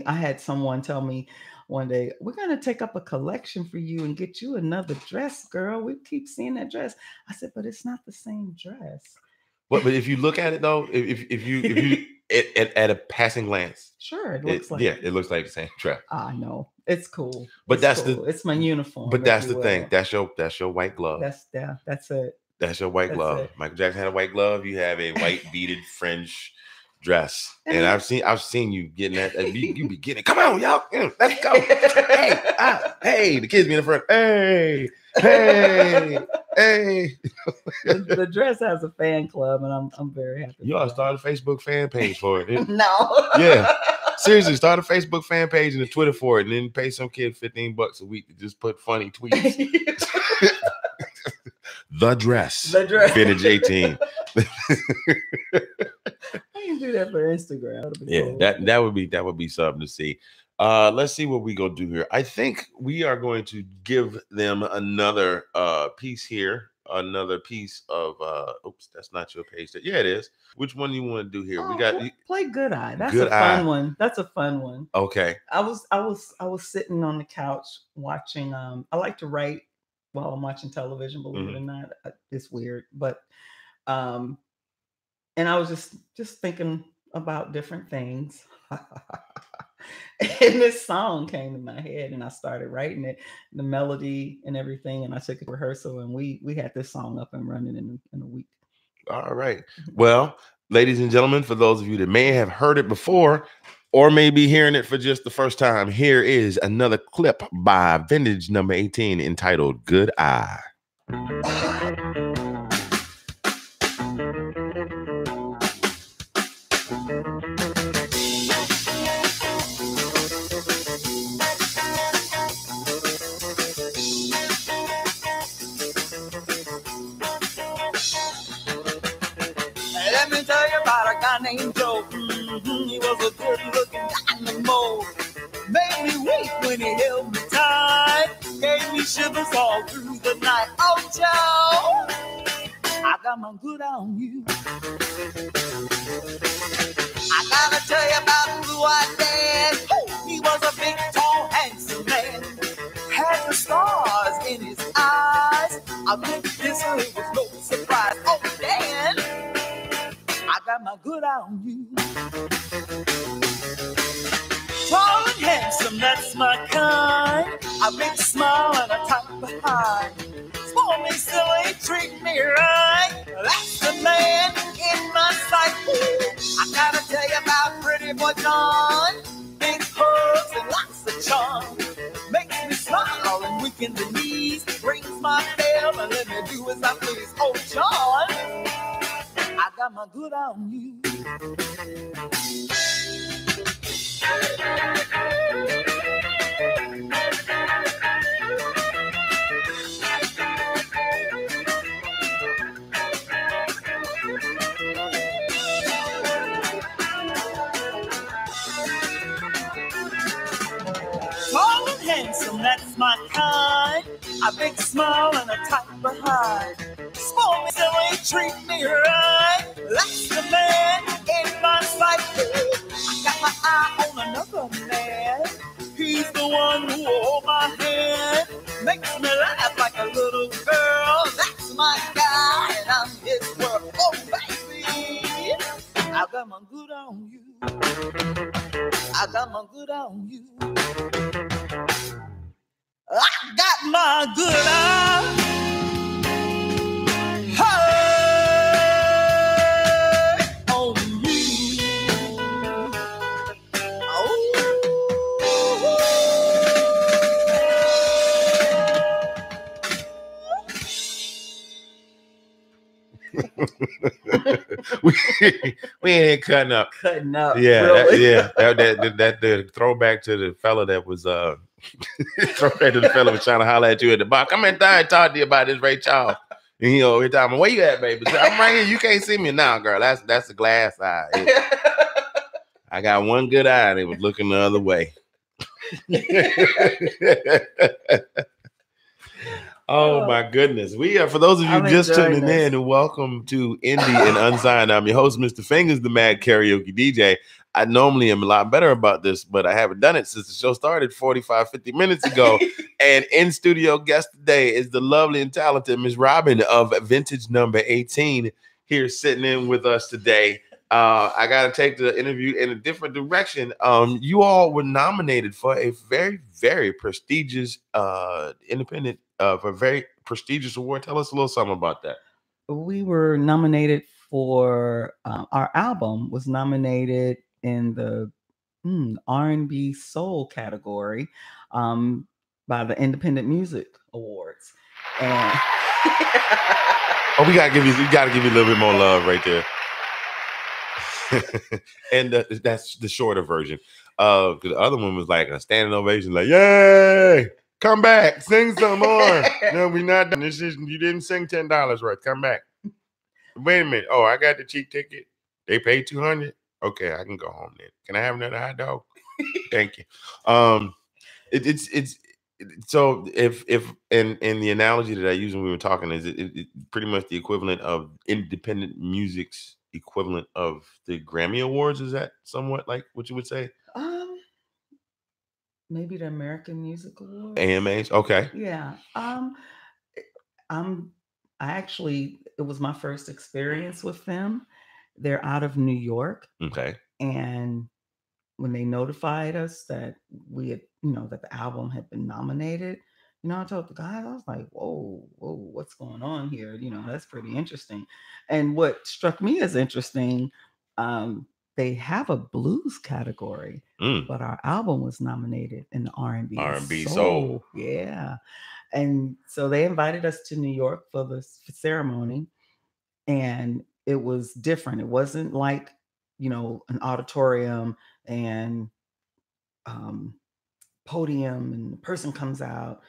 had someone tell me one day, we're going to take up a collection for you and get you another dress, girl. We keep seeing that dress. I said, but it's not the same dress. But if you look at it though, if you at a passing glance, sure, it looks like it looks like the same dress. I know, it's cool. But it's my uniform. But that's the thing. That's your white glove. That's it. That's your white glove. It. Michael Jackson had a white glove. You have a white beaded fringe dress, and I've seen you getting that. You be getting it. Come on, y'all, let's go. Hey, the kids be in the front. Hey. The dress has a fan club, and I'm very happy. You ought to start a Facebook fan page for it. No. Yeah. Seriously, start a Facebook fan page and a Twitter for it, and then pay some kid $15 a week to just put funny tweets. The dress. Vintage 18. I can do that for Instagram. Yeah, cool. that would be something to see. Let's see what we gonna do here. I think we are going to give them another piece here another piece of oops, that's not your page. Yeah, it is. Which one do you want to do here? We got play Good Eye. That's Good a fun Eye. one. That's a fun one. Okay. I was sitting on the couch watching. I like to write while I'm watching television. Believe it or not, it's weird, but and I was just thinking about different things. And this song came to my head, and I started writing it, the melody and everything. And I took it to rehearsal, and we had this song up and running in a week. All right. Well, ladies and gentlemen, for those of you that may have heard it before or may be hearing it for just the first time, here is another clip by Vintage number 18 entitled Good Eye. Let me tell you about a guy named Joe. He was a good-looking dynamo. Made me weak when he held me tight. Gave me shivers all through the night. Oh, Joe, I got my good on you. I gotta tell you about Blue-Eyed Dan. Oh, he was a big, tall, handsome man. Had the stars in his eyes. I looked this and it was no surprise. Oh, Dan, I got my good eye on you. Tall and handsome, that's my kind. A big smile and a tight behind. Spoil me silly, treat me right. That's the man in my sight. Ooh, I gotta tell you about pretty boy John. Big hugs and lots of charm. Makes me smile and weaken the knees. Rings my bell and let me do as I please. Oh, John, I got my good eye on you. Tall and handsome, that's my kind. A big smile and a tight behind. Spoil me silly, treat me right. That's the man in my sight. I got my eye on another man. He's the one who hold my hand. Makes me laugh like a little girl. That's my guy and I'm his world. Oh, baby, I got my good on you. I got my good on you. I got my good eye. Hey, on you. we ain't cutting up. Cutting up. Yeah, really. that the throwback to the fella that was throwback to the fella was trying to holler at you at the bar. Come in there and talk to you about this Ray Charles. And you know, every time, where you at, baby? So, I'm right here. You can't see me now, girl. That's the glass eye. I got one good eye and it was looking the other way. Oh my goodness. We are, for those of you just tuning in, welcome to Indie and Unsigned. I'm your host, Mr. Fingers, the Mad Karaoke DJ. I normally am a lot better about this, but I haven't done it since the show started 45, 50 minutes ago. And in studio guest today is the lovely and talented Miss Robbin of Vintage number 18 here sitting in with us today. I got to take the interview in a different direction. You all were nominated for a very, very prestigious independent for a very prestigious award. Tell us a little something about that. We were nominated for our album was nominated in the R&B soul category by the Independent Music Awards. And oh, we gotta give you a little bit more love right there. And that's the shorter version. The other one was like a standing ovation, like, yay! Come back, sing some more. No, we're not done. This is, you didn't sing $10 right. Come back. Wait a minute. Oh, I got the cheap ticket. They paid $200. Okay, I can go home then. Can I have another hot dog? Thank you. It's So if in the analogy that I used when we were talking, is it pretty much the equivalent of independent music's equivalent of the Grammy Awards? Is that somewhat like what you would say? Um, Maybe the American Music Awards. AMAs, okay. Yeah. I'm I actually, it was my first experience with them. They're out of New York, Okay. and when they notified us that we had, that the album had been nominated, I told the guys, I was like, whoa, what's going on here? That's pretty interesting. And what struck me as interesting, um, they have a blues category, but our album was nominated in the R&B R&B soul. Yeah. And so they invited us to New York for the ceremony, and it was different. It wasn't like, an auditorium and podium, and the person comes out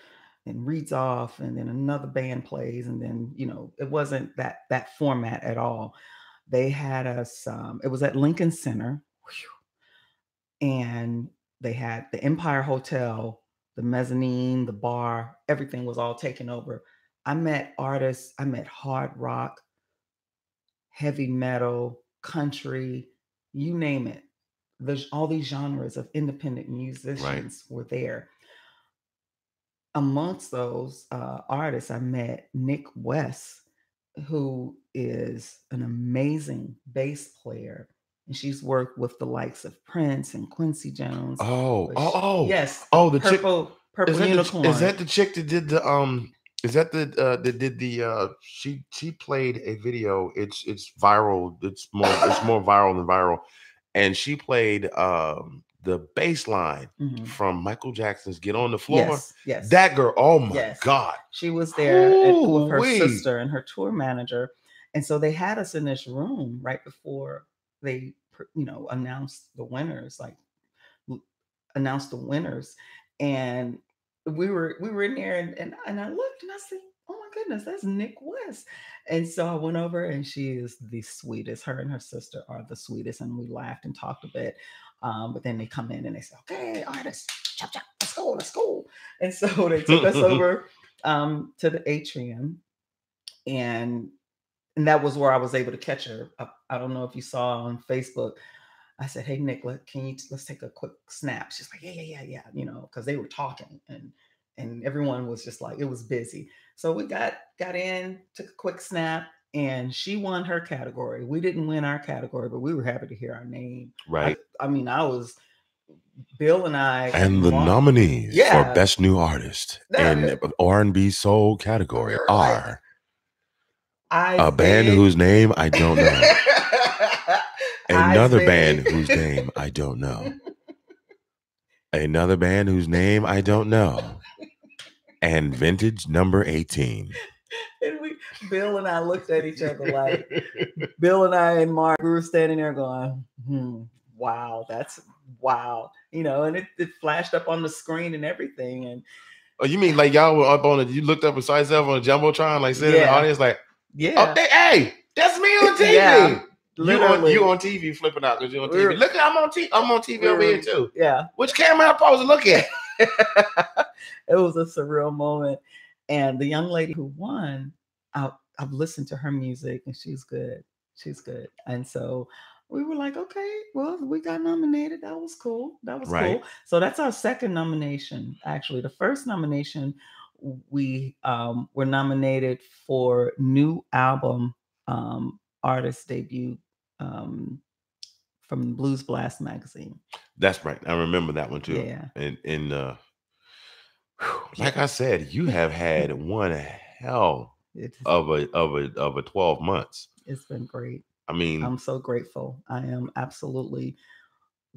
and reads off, and then another band plays, and then it wasn't that format at all. They had us. It was at Lincoln Center, and they had the Empire Hotel, the mezzanine, the bar, everything was all taken over. I met artists. I met hard rock, heavy metal, country, you name it. There's all these genres of independent musicians were there. Amongst those artists, I met Nick West, who is an amazing bass player. And she's worked with the likes of Prince and Quincy Jones. Yes. Oh, the purple unicorn. Is that the chick that did the is that the that did the she played a video. It's viral. It's more viral than viral. And she played the bass line from Michael Jackson's "Get on the Floor." Yes. That girl. Oh my God. She was there with her sister and her tour manager, and so they had us in this room right before they, announced the winners. And we were in there, and I looked and I said, oh my goodness, that's Nick West. And so I went over, and she is the sweetest. Her and her sister are the sweetest, and we laughed and talked a bit. But then they come in and they say, okay, artists, chop, chop, let's go. And so they took us over to the atrium, and that was where I was able to catch her. I don't know if you saw on Facebook. I said, hey, Nick, let's take a quick snap. She's like, yeah, because they were talking, and everyone was just like, it was busy. So we got in, took a quick snap, and she won her category. We didn't win our category, but we were happy to hear our name. Right. I was Bill and I. And the nominees for Best New Artist in R&B Soul category are a band whose name I don't know. Another band whose name I don't know. Another band whose name I don't know. And Vintage Number 18. And Bill and I looked at each other like, Bill and I and Mark, we were standing there going, wow, that's wow. And it flashed up on the screen and everything. And oh, you mean like y'all were up on it? You looked up beside yourself on a jumbotron, like sitting in the audience, like, oh, hey, that's me on TV. Yeah. Literally. You on TV flipping out because you're on TV. Look, I'm on TV over here too. Yeah. Which camera I'm supposed to look at? It was a surreal moment. And the young lady who won, I've listened to her music, and she's good. She's good. And so we were like, okay, well, we got nominated. That was cool. Cool. So that's our second nomination. Actually, the first nomination, we were nominated for new album artist debut from Blues Blast magazine. That's right. I remember that one too. Yeah. And like I said, you have had one hell of a 12 months. It's been great. I mean, I'm so grateful. I am absolutely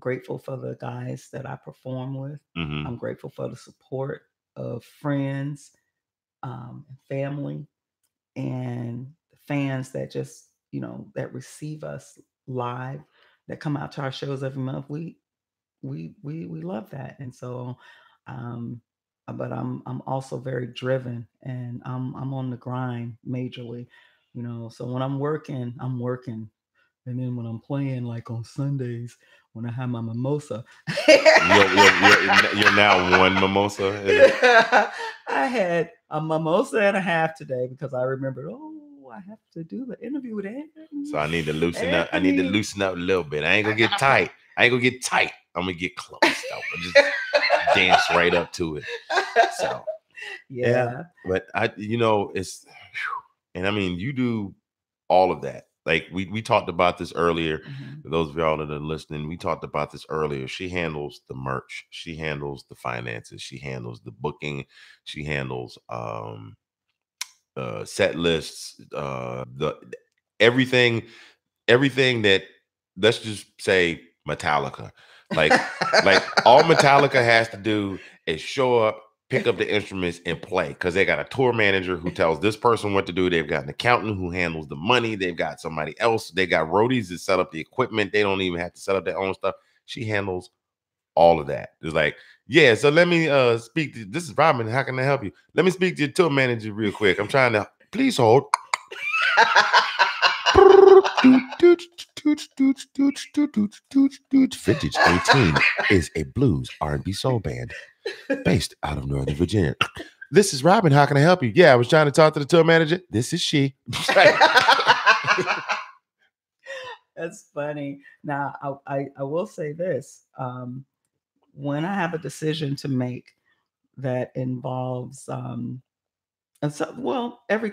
grateful for the guys that I perform with. I'm grateful for the support of friends, and family, and the fans that just, that receive us live, that come out to our shows every month. We love that. And so, but I'm also very driven, and I'm on the grind majorly, so when I'm working, And then when I'm playing, like on Sundays, when I have my mimosa, you're now one mimosa. I had a mimosa and a half today because I remembered, oh, I have to do the interview with Anthony. So I need to loosen up. I need to loosen up a little bit. I ain't gonna get tight. I'm gonna get close. I'm just dance right up to it. So yeah. But it's, and I mean, you do all of that. Like we talked about this earlier. Mm-hmm. For those of y'all that are listening, we talked about this earlier. She handles the merch. She handles the finances. She handles the booking. She handles set lists. Everything that, let's just say Metallica. Like all Metallica has to do is show up, pick up the instruments and play, because they got a tour manager who tells this person what to do. They've got an accountant who handles the money. They've got somebody else. They got roadies that set up the equipment. They don't even have to set up their own stuff. She handles all of that. It's like, yeah, so let me speak to, this is Robbin. How can I help you? Let me speak to your tour manager real quick. I'm trying to, please hold. Vintage 18 is a blues R&B soul band based out of Northern Virginia. This is Robbin. How can I help you? Yeah, I was trying to talk to the tour manager. This is she. That's funny. Now, I will say this. When I have a decision to make that involves and so, well, every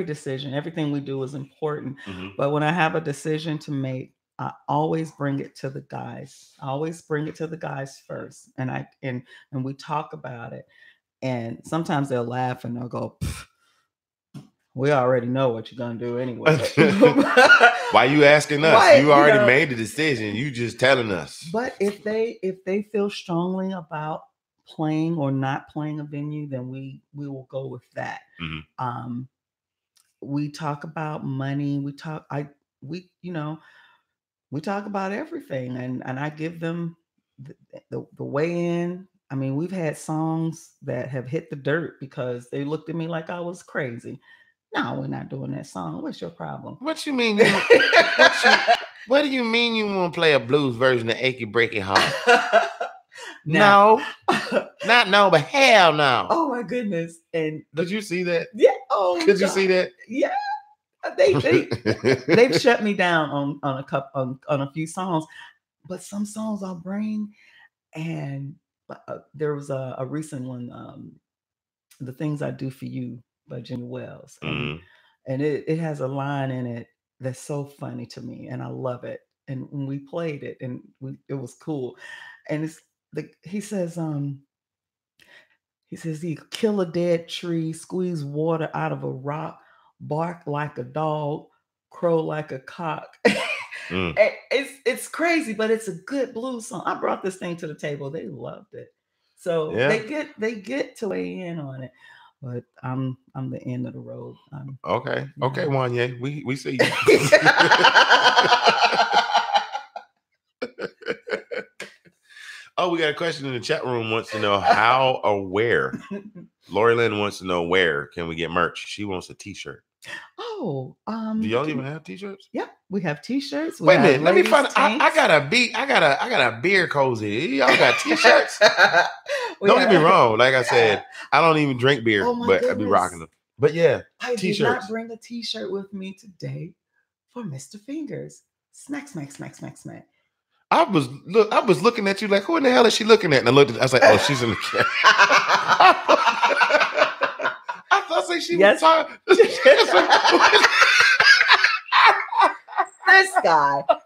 decision, everything we do is important. Mm-hmm. But when I have a decision to make, I always bring it to the guys. I always bring it to the guys first. And we talk about it. And sometimes they'll laugh and they'll go, we already know what you're going to do anyway. Why you asking us? Why, you already made the decision. You just telling us. But if they feel strongly about playing or not playing a venue, then we will go with that. Mm-hmm. We talk about money. We talk about everything, and I give them the way in. I mean, we've had songs that have hit the dirt because they looked at me like I was crazy. No, we're not doing that song. What's your problem? What you mean? What do you mean you want to play a blues version of Achy Breaky Heart? No, not no, but hell no. Oh my goodness! And did you see that? Yeah. Oh, did you see that? Yeah. They've shut me down on a few songs, but some songs I'll bring. And there was a recent one, "The Things I Do for You" by Jimmy Wells, and it has a line in it that's so funny to me, and I love it. And when we played it, and it was cool, and he says he kill a dead tree, squeeze water out of a rock, bark like a dog, crow like a cock. It's crazy, but it's a good blues song. I brought this thing to the table. They loved it. So they get to weigh in on it. But I'm the end of the road. Okay, Wanye, we see you. Oh, we got a question in the chat room. Wants to know how or where. Lori Lynn wants to know where can we get merch. She wants a T-shirt. Oh, do y'all even have T-shirts? Yeah, we have T-shirts. Wait a minute, let me find. I got a beer cozy. Y'all got T-shirts? Don't get me wrong. Like I said, I don't even drink beer, but I be rocking them. But yeah, I T-shirts. did not bring a T-shirt with me today for Mr. Fingers. Smack, smack, smack, smack, smack. I was looking at you like, who in the hell is she looking at? And I was like, oh, she's in the camera. I thought she was talking.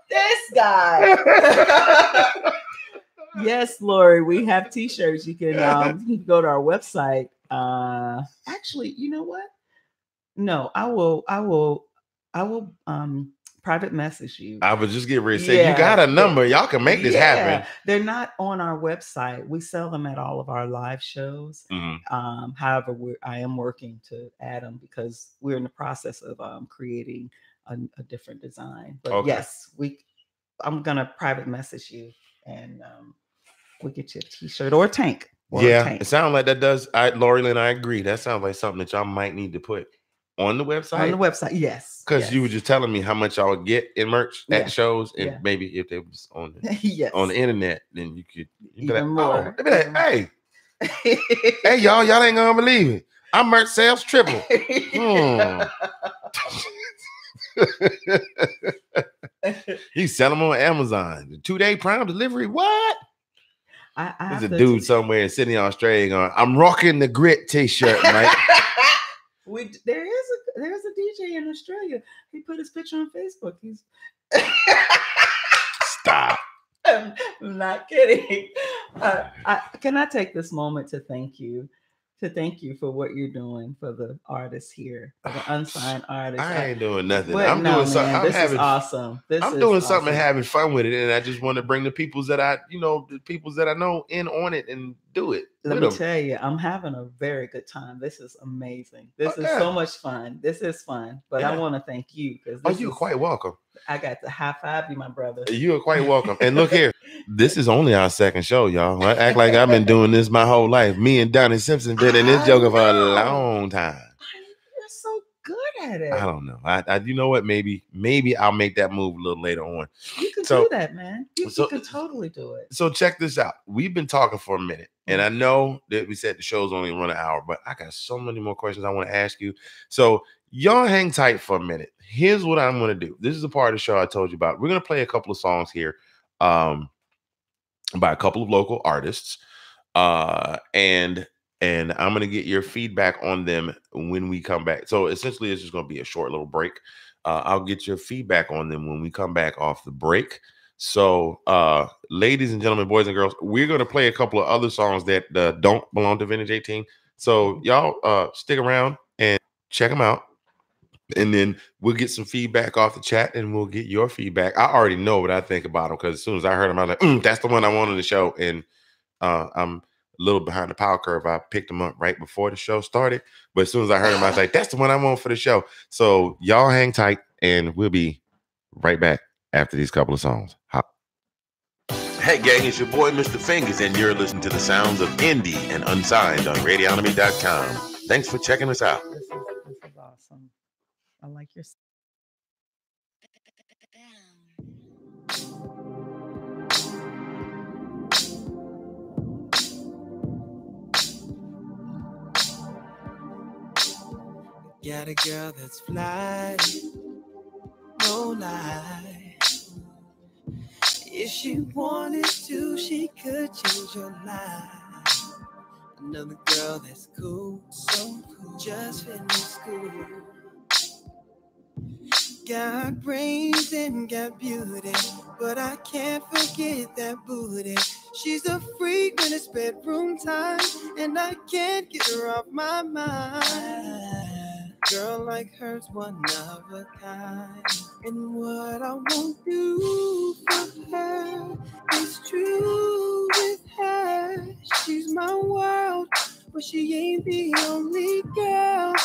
This guy. Yes, Lori, we have T-shirts. You can go to our website. Actually, you know what? No, I will private message you. I was just getting ready to say, you got a number. Y'all can make this happen. They're not on our website. We sell them at all of our live shows. Mm-hmm. However, I am working to add them because we're in the process of creating a different design. But yes, I'm going to private message you and we'll get you a T-shirt or a tank. It sounds like that does. Lori Lynn, I agree. That sounds like something that y'all might need to put On the website? On the website, yes. Because you were just telling me how much y'all would get in merch at shows, and maybe if they was on the, on the internet, then you'd be even like, more. Oh, they'd be like, hey, y'all ain't gonna believe it. Our merch sales triple. You sell them on Amazon. The 2-day Prime delivery. What? There's a dude somewhere sitting in Australia going, I'm rocking the grit t-shirt, Mike. There's a DJ in Australia. He put his picture on Facebook. He's Stop. I'm not kidding. Can I take this moment to thank you for what you're doing for the artists here, for the unsigned artists. I ain't doing nothing. I'm doing something. This is awesome. I'm doing something and having fun with it, and I just want to bring the peoples that I know in on it and do it. Let me tell you, I'm having a very good time. This is amazing. This is so much fun. This is fun. But I want to thank you because you're quite welcome. I got to high five you, my brother. You are quite welcome. And look here, this is only our second show, y'all. I act like I've been doing this my whole life. Me and Donnie Simpson been in this joker for a long time. You're so good at it. I don't know. I you know what? Maybe I'll make that move a little later on. You can do that, man. You can totally do it. So check this out. We've been talking for a minute, and I know that we said the show's only run an hour, but I got so many more questions I want to ask you. So y'all hang tight for a minute. Here's what I'm going to do. This is the part of the show I told you about. We're going to play a couple of songs here by a couple of local artists. And I'm going to get your feedback on them when we come back. So essentially, it's just going to be a short little break. I'll get your feedback on them when we come back off the break. So ladies and gentlemen, boys and girls, we're going to play a couple of other songs that don't belong to Vintage 18. So y'all stick around and check them out. And then we'll get some feedback off the chat, and we'll get your feedback. I already know what I think about them because as soon as I heard them, I was like, that's the one I want on the show. And I'm a little behind the power curve. I picked them up right before the show started. But as soon as I heard them, I was like, that's the one I want for the show. So y'all hang tight, and we'll be right back after these couple of songs. Hey, gang, it's your boy, Mr. Fingers, and you're listening to the sounds of indie and unsigned on radionomy.com. Thanks for checking us out. This is awesome. I like your. Got a girl that's fly, no lie. If she wanted to, she could change your life. Another girl that's cool, so cool, just finished school. Got brains and got beauty, but I can't forget that booty. She's a freak when it's bedroom time, and I can't get her off my mind. Girl like her's one of a kind, and what I won't do for her is true with her. She's my world, but she ain't the only girl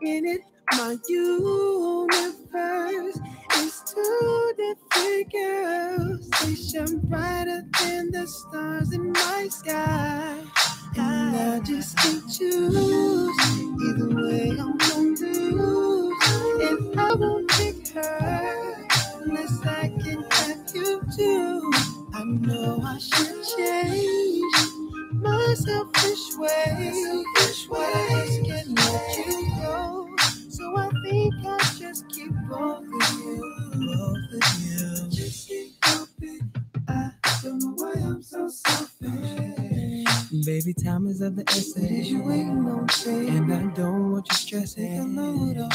in it. My universe is two different girls. They shine brighter than the stars in my sky, and I just can't choose. Either way, I'm gonna lose, and I won't pick her unless I can have you too. I know I should change my selfish ways, but I just can't let you go. So I think I'll just keep both of you. Just can't help it. I don't know why I'm so selfish. Baby, time is of the essence. You ain't no thing, and I don't want you stressing.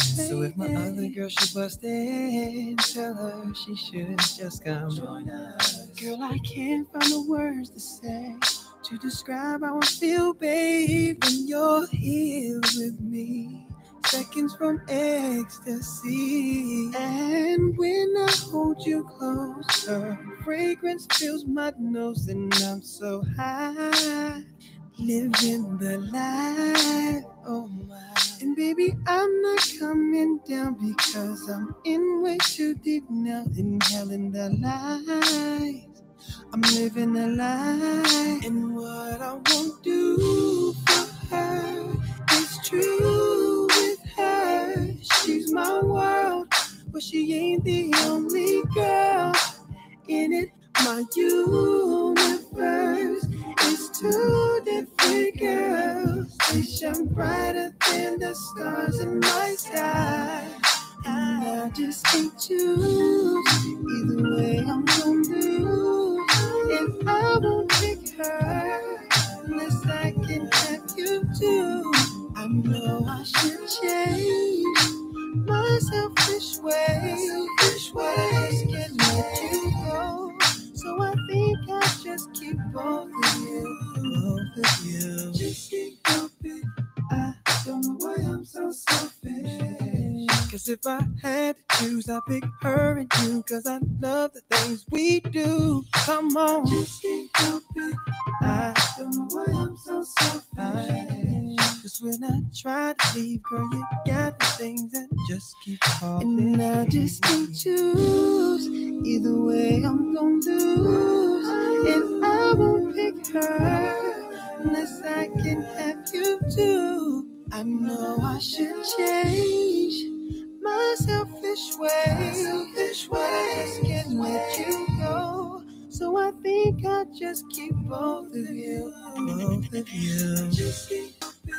So if my other girl should bust in, tell her she should just come join us. Girl, I can't find the words to say to describe how I feel, babe, when you're here with me. Seconds from ecstasy, and when I hold you closer, fragrance fills my nose, and I'm so high, living the life, oh my. And baby, I'm not coming down because I'm in way too deep now, inhaling the light. I'm living a life, and what I won't do for her is true with her. She's my world, but she ain't the only girl in it. My universe is two different girls. They shine brighter than the stars in my sky. And I just can't choose. Either way I'm gonna lose. And I won't pick her unless I can have you too. I know I should change my selfish ways. Just can't let you go. So I think I'll just keep both of you. Just can't help it. I don't know why I'm so selfish. Cause if I had to choose, I'd pick her and you. Cause I love the things we do. Come on. Just can't help it. I don't know why I'm so selfish. Cause when I try to leave, girl, you got the things that just keep calling. And I just can't choose. Either way I'm gonna lose. And I won't pick her unless I can have you too. I know I should change my selfish ways. Just can't let you go. So I think I'll just keep both of you. Just keep it.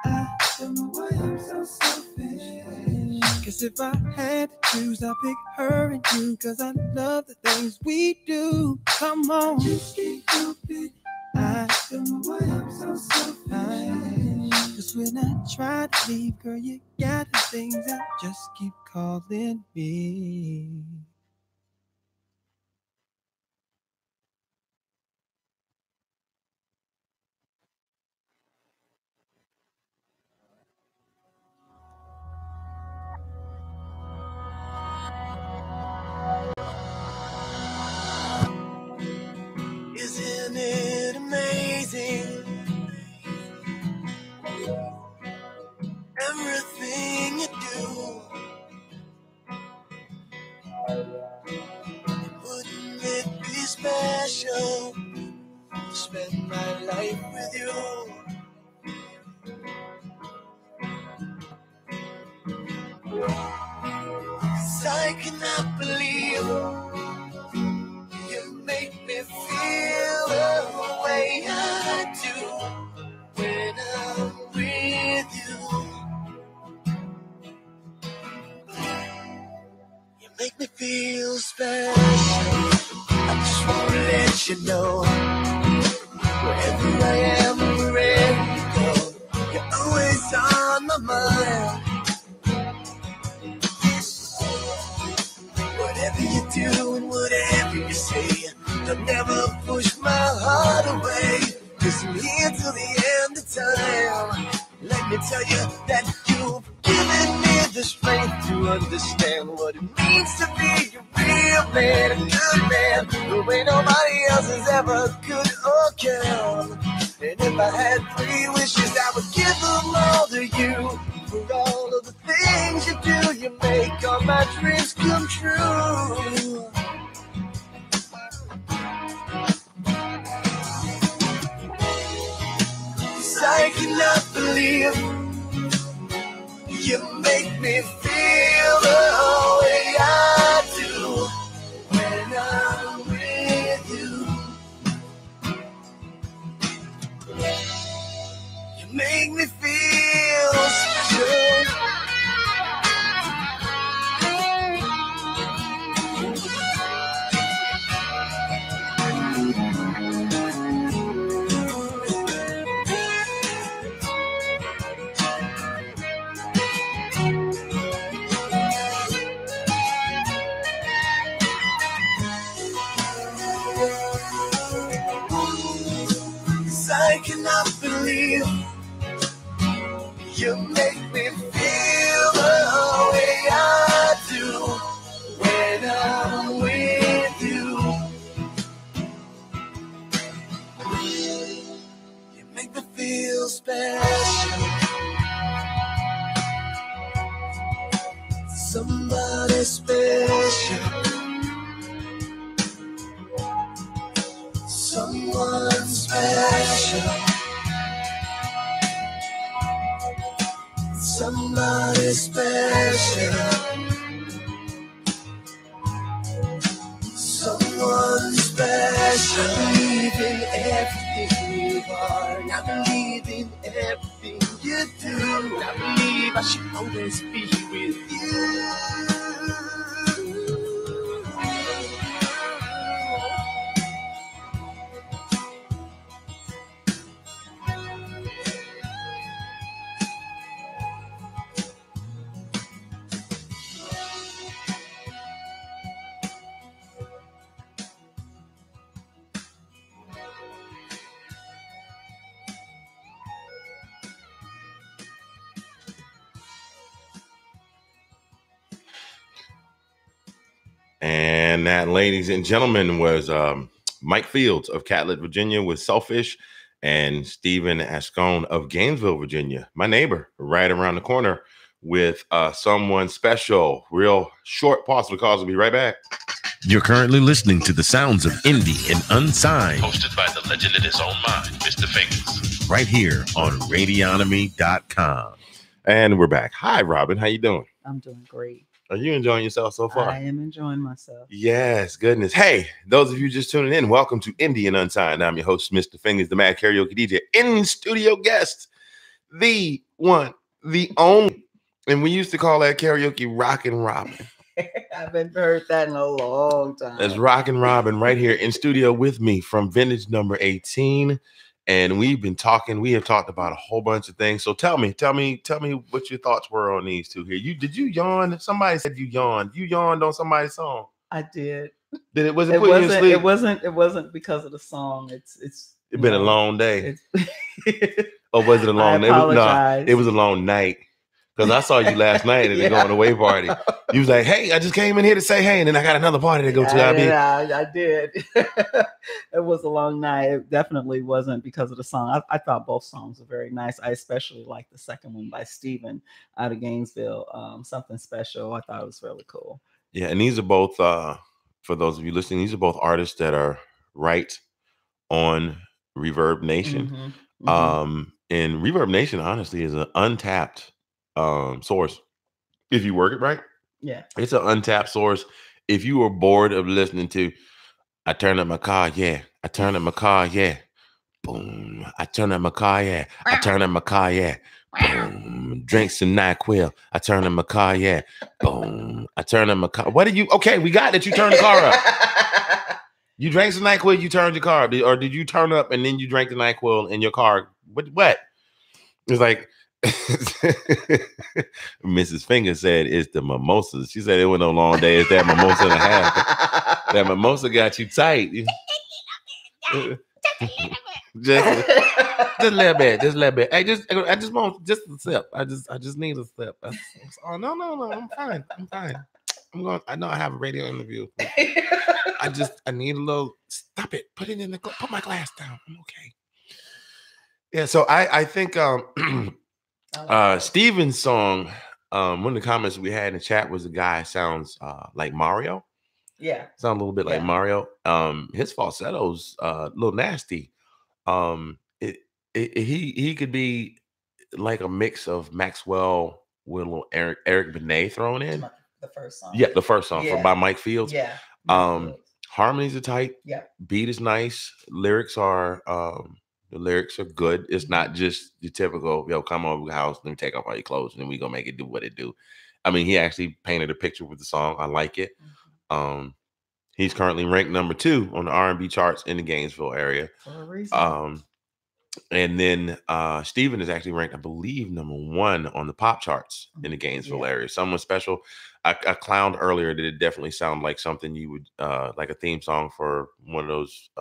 I don't know why I'm so selfish. Cause if I had to choose, I'd pick her and you. Cause I love the things we do. Come on. Just keep it. I don't know why I'm so selfish. Cause when I try to leave, girl, you got the things that just keep calling me. Isn't it amazing? Everything you do. Wouldn't it be special to spend my life with you? 'Cause I cannot believe you make me feel the way I do when I'm with you. You make me feel special. I just want to let you know, wherever I am, wherever you go, you're always on my mind. Whatever you do and whatever you say, don't never push my heart away. 'Cause I'm here till the end of time. Let me tell you that you've given me the strength to understand what it means to be a real man, a good man, the way nobody else has ever could or can. And if I had 3 wishes, I would give them all to you. For all of the things you do, you make all my dreams come true. I cannot believe you make me feel the way I do when I'm with you. You make me feel special. I cannot believe you make me feel the way I do when I'm with you. You make me feel special. Somebody special. Someone special. Somebody special. believe in everything you are. I believe in everything you do. I believe I should always be with you. And that, ladies and gentlemen, was Mike Fields of Catlett, Virginia, with Selfish, and Stephen Ascone of Gainesville, Virginia, my neighbor, right around the corner, with someone special. Real short pause for the calls. We'll be right back. You're currently listening to the sounds of Indie and Unsigned, hosted by the legend in his own mind, Mr. Fingers, right here on Radionomy.com. And we're back. Hi, Robbin. How you doing? I'm doing great. Are you enjoying yourself so far? I am enjoying myself. Yes, goodness. Hey, those of you just tuning in, welcome to Indie and Unsigned. I'm your host, Mr. Fingers, the Mad Karaoke DJ, in-studio guest, the one, the only. And we used to call that karaoke Rockin' Robbin. I haven't heard that in a long time. That's Rockin' Robbin right here in studio with me from vintage number 18. And we have talked about a whole bunch of things. So tell me what your thoughts were on these two here. Did you yawn? Somebody said you yawned. You yawned on somebody's song. I did. Did it? Was it putting you to sleep? It wasn't because of the it's been a long day. Or was it a long day? No, it was a long night. Because I saw you last night at the going away party. You was like, hey, I just came in here to say hey, and then I got another party to go to. I did. It was a long night. It definitely wasn't because of the song. I thought both songs were very nice. I especially liked the second one by Steven out of Gainesville, Something Special. I thought it was really cool. Yeah, and these are both, for those of you listening, these are both artists that are right on Reverb Nation. And Reverb Nation, honestly, is an untapped source. If you work it right, it's an untapped source. If you were bored of listening to I turn up my car, I turn up my car, boom, I turn up my car, I turn up my car, boom, drink some NyQuil, I turn up my car, boom, I turn up my car. What did you? Okay, we got that. You turned the car up. You drank some NyQuil, you turned your car up, or did you turn up and then you drank the NyQuil in your car? What? It's like Mrs. Finger said it's the mimosas. She said it was no long day. It's that mimosa and a half. That mimosa got you tight. just a little bit. Hey, I just want just a sip. I just need a sip. Oh no, I'm fine. I know I have a radio interview. I need a little. Stop it. Put it in the. Put my glass down. I'm okay. Yeah. So I think Steven's song, one of the comments we had in the chat was the guy sounds like Mario. Yeah. Sound a little bit like Mario. His falsetto's a little nasty. He could be like a mix of Maxwell with a little Eric Benet thrown in. The first song. Yeah, the first song by Mike Fields. Yeah. Harmonies are tight. Yeah. Beat is nice. Lyrics are the lyrics are good. It's not just your typical, yo, come over the house, let me take off all your clothes, and then we gonna make it do what it do. I mean, he actually painted a picture with the song. I like it. He's currently ranked number 2 on the R&B charts in the Gainesville area. For a reason. And then Steven is actually ranked, I believe, number 1 on the pop charts in the Gainesville area. Someone special. I clowned earlier that it definitely sounded like something you would like a theme song for one of those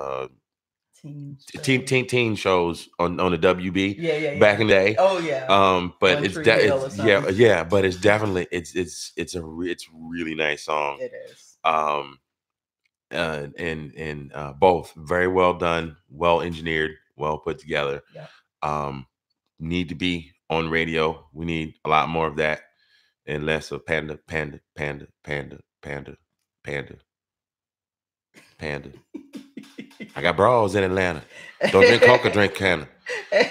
teen shows on the WB back in the day. Oh yeah. But it's but it's definitely it's a really nice song. It is. And both very well done, well engineered, well put together. Need to be on radio. We need a lot more of that and less of panda. I got bras in Atlanta. Don't drink Coca, drink Canna.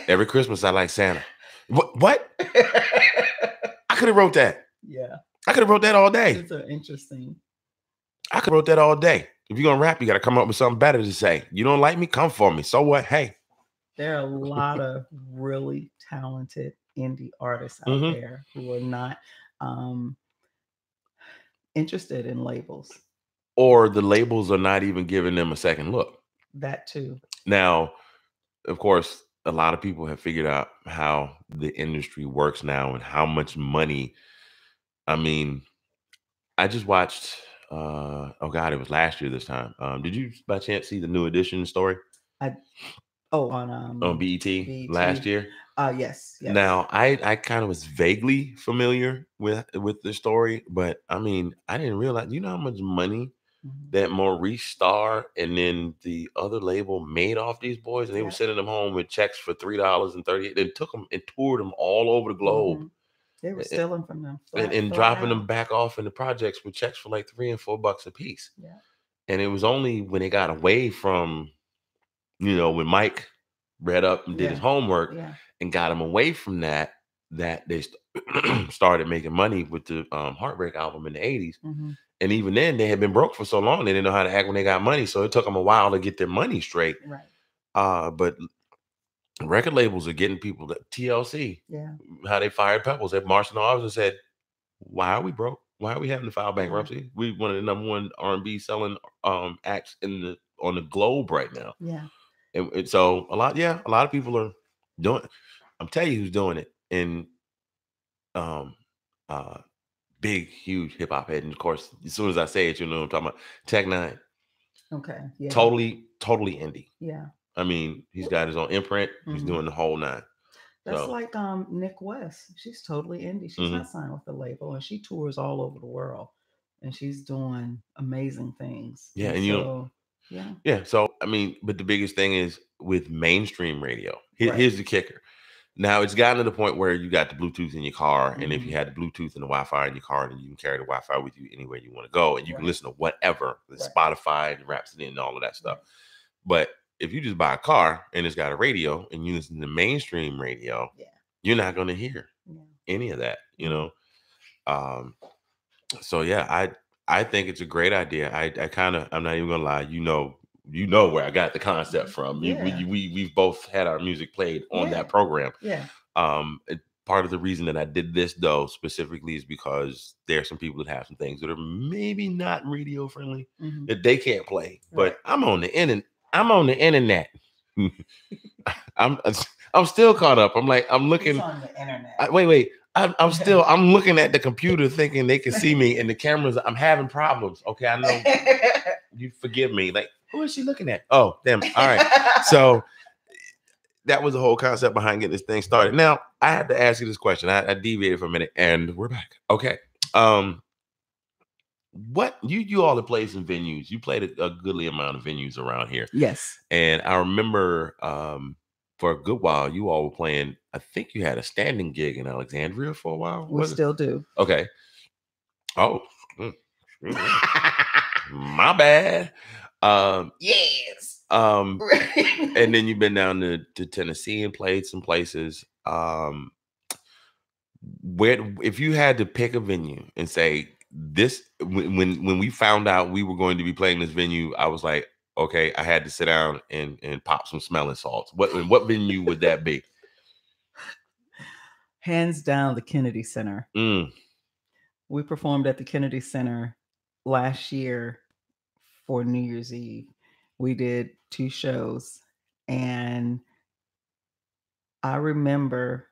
Every Christmas I like Santa. What? I could have wrote that. Yeah. I could have wrote that all day. It's interesting. I could have wrote that all day. If you're gonna rap, you got to come up with something better to say. You don't like me, come for me. So what? Hey, there are a lot of really talented indie artists out there who are not interested in labels, or the labels are not even giving them a second look. That too. Now, of course, a lot of people have figured out how the industry works now and how much money. I mean, I just watched. Oh God, it was last year this time. Did you by chance see the New Edition story? On BET last year. Yes. Now I kind of was vaguely familiar with the story, but I mean I didn't realize. You know how much money that Maurice Starr and then the other label made off these boys, and they were sending them home with checks for $3.38. They took them and toured them all over the globe. They were stealing from them and dropping them back off in the projects with checks for like $3 and $4 a piece. Yeah. And it was only when they got away from, when Mike read up and did his homework and got him away from that they started making money with the Heartbreak album in the 80s. And even then, they had been broke for so long, they didn't know how to act when they got money. So it took them a while to get their money straight. Right. But record labels are getting people that TLC, how they fired Pebbles at Marshall Office and said, why are we broke? Why are we having to file bankruptcy? We one of the number one R&B selling acts on the globe right now. Yeah. And so a lot of people are doing it. I'm telling you who's doing it. And big, huge hip hop head. And of course, as soon as I say it, you know what I'm talking about. Tech Nine. Okay. Yeah. Totally indie. Yeah. I mean, he's got his own imprint. He's doing the whole nine. That's like Nick West. She's totally indie. She's not signed with the label, and she tours all over the world, and she's doing amazing things. Yeah, and So I mean, but the biggest thing is with mainstream radio. Here's the kicker. Now it's gotten to the point where you got the Bluetooth in your car, and if you had the Bluetooth and the Wi-Fi in your car, then you can carry the Wi-Fi with you anywhere you want to go, and you can listen to whatever, the Spotify and Rhapsody and all of that stuff. But if you just buy a car and it's got a radio and you listen to mainstream radio, you're not going to hear any of that, So yeah, I think it's a great idea. I'm not even gonna lie, you know where I got the concept from. We've both had our music played on that program. Yeah. Part of the reason that I did this though specifically is because there are some people that have some things that are maybe not radio friendly that they can't play. But I'm on the internet. I'm still caught up. I'm looking. He's on the internet. Wait. I'm looking at the computer thinking they can see me and the cameras. I'm having problems. Okay, I know. You forgive me. Like, who is she looking at? Oh, damn. All right. So that was the whole concept behind getting this thing started. Now, I had to ask you this question. I deviated for a minute and we're back. Okay. What you all have played some venues. You played a goodly amount of venues around here. Yes. And I remember for a good while, you all were playing. I think you had a standing gig in Alexandria for a while. We still do. Okay. Oh, my bad. Yes. And then you've been down to Tennessee and played some places. Where, if you had to pick a venue and say this, when we found out we were going to be playing this venue, I was like, okay, I had to sit down and pop some smelling salts. What venue would that be? Hands down, the Kennedy Center. We performed at the Kennedy Center last year for New Year's Eve. We did 2 shows, and I remember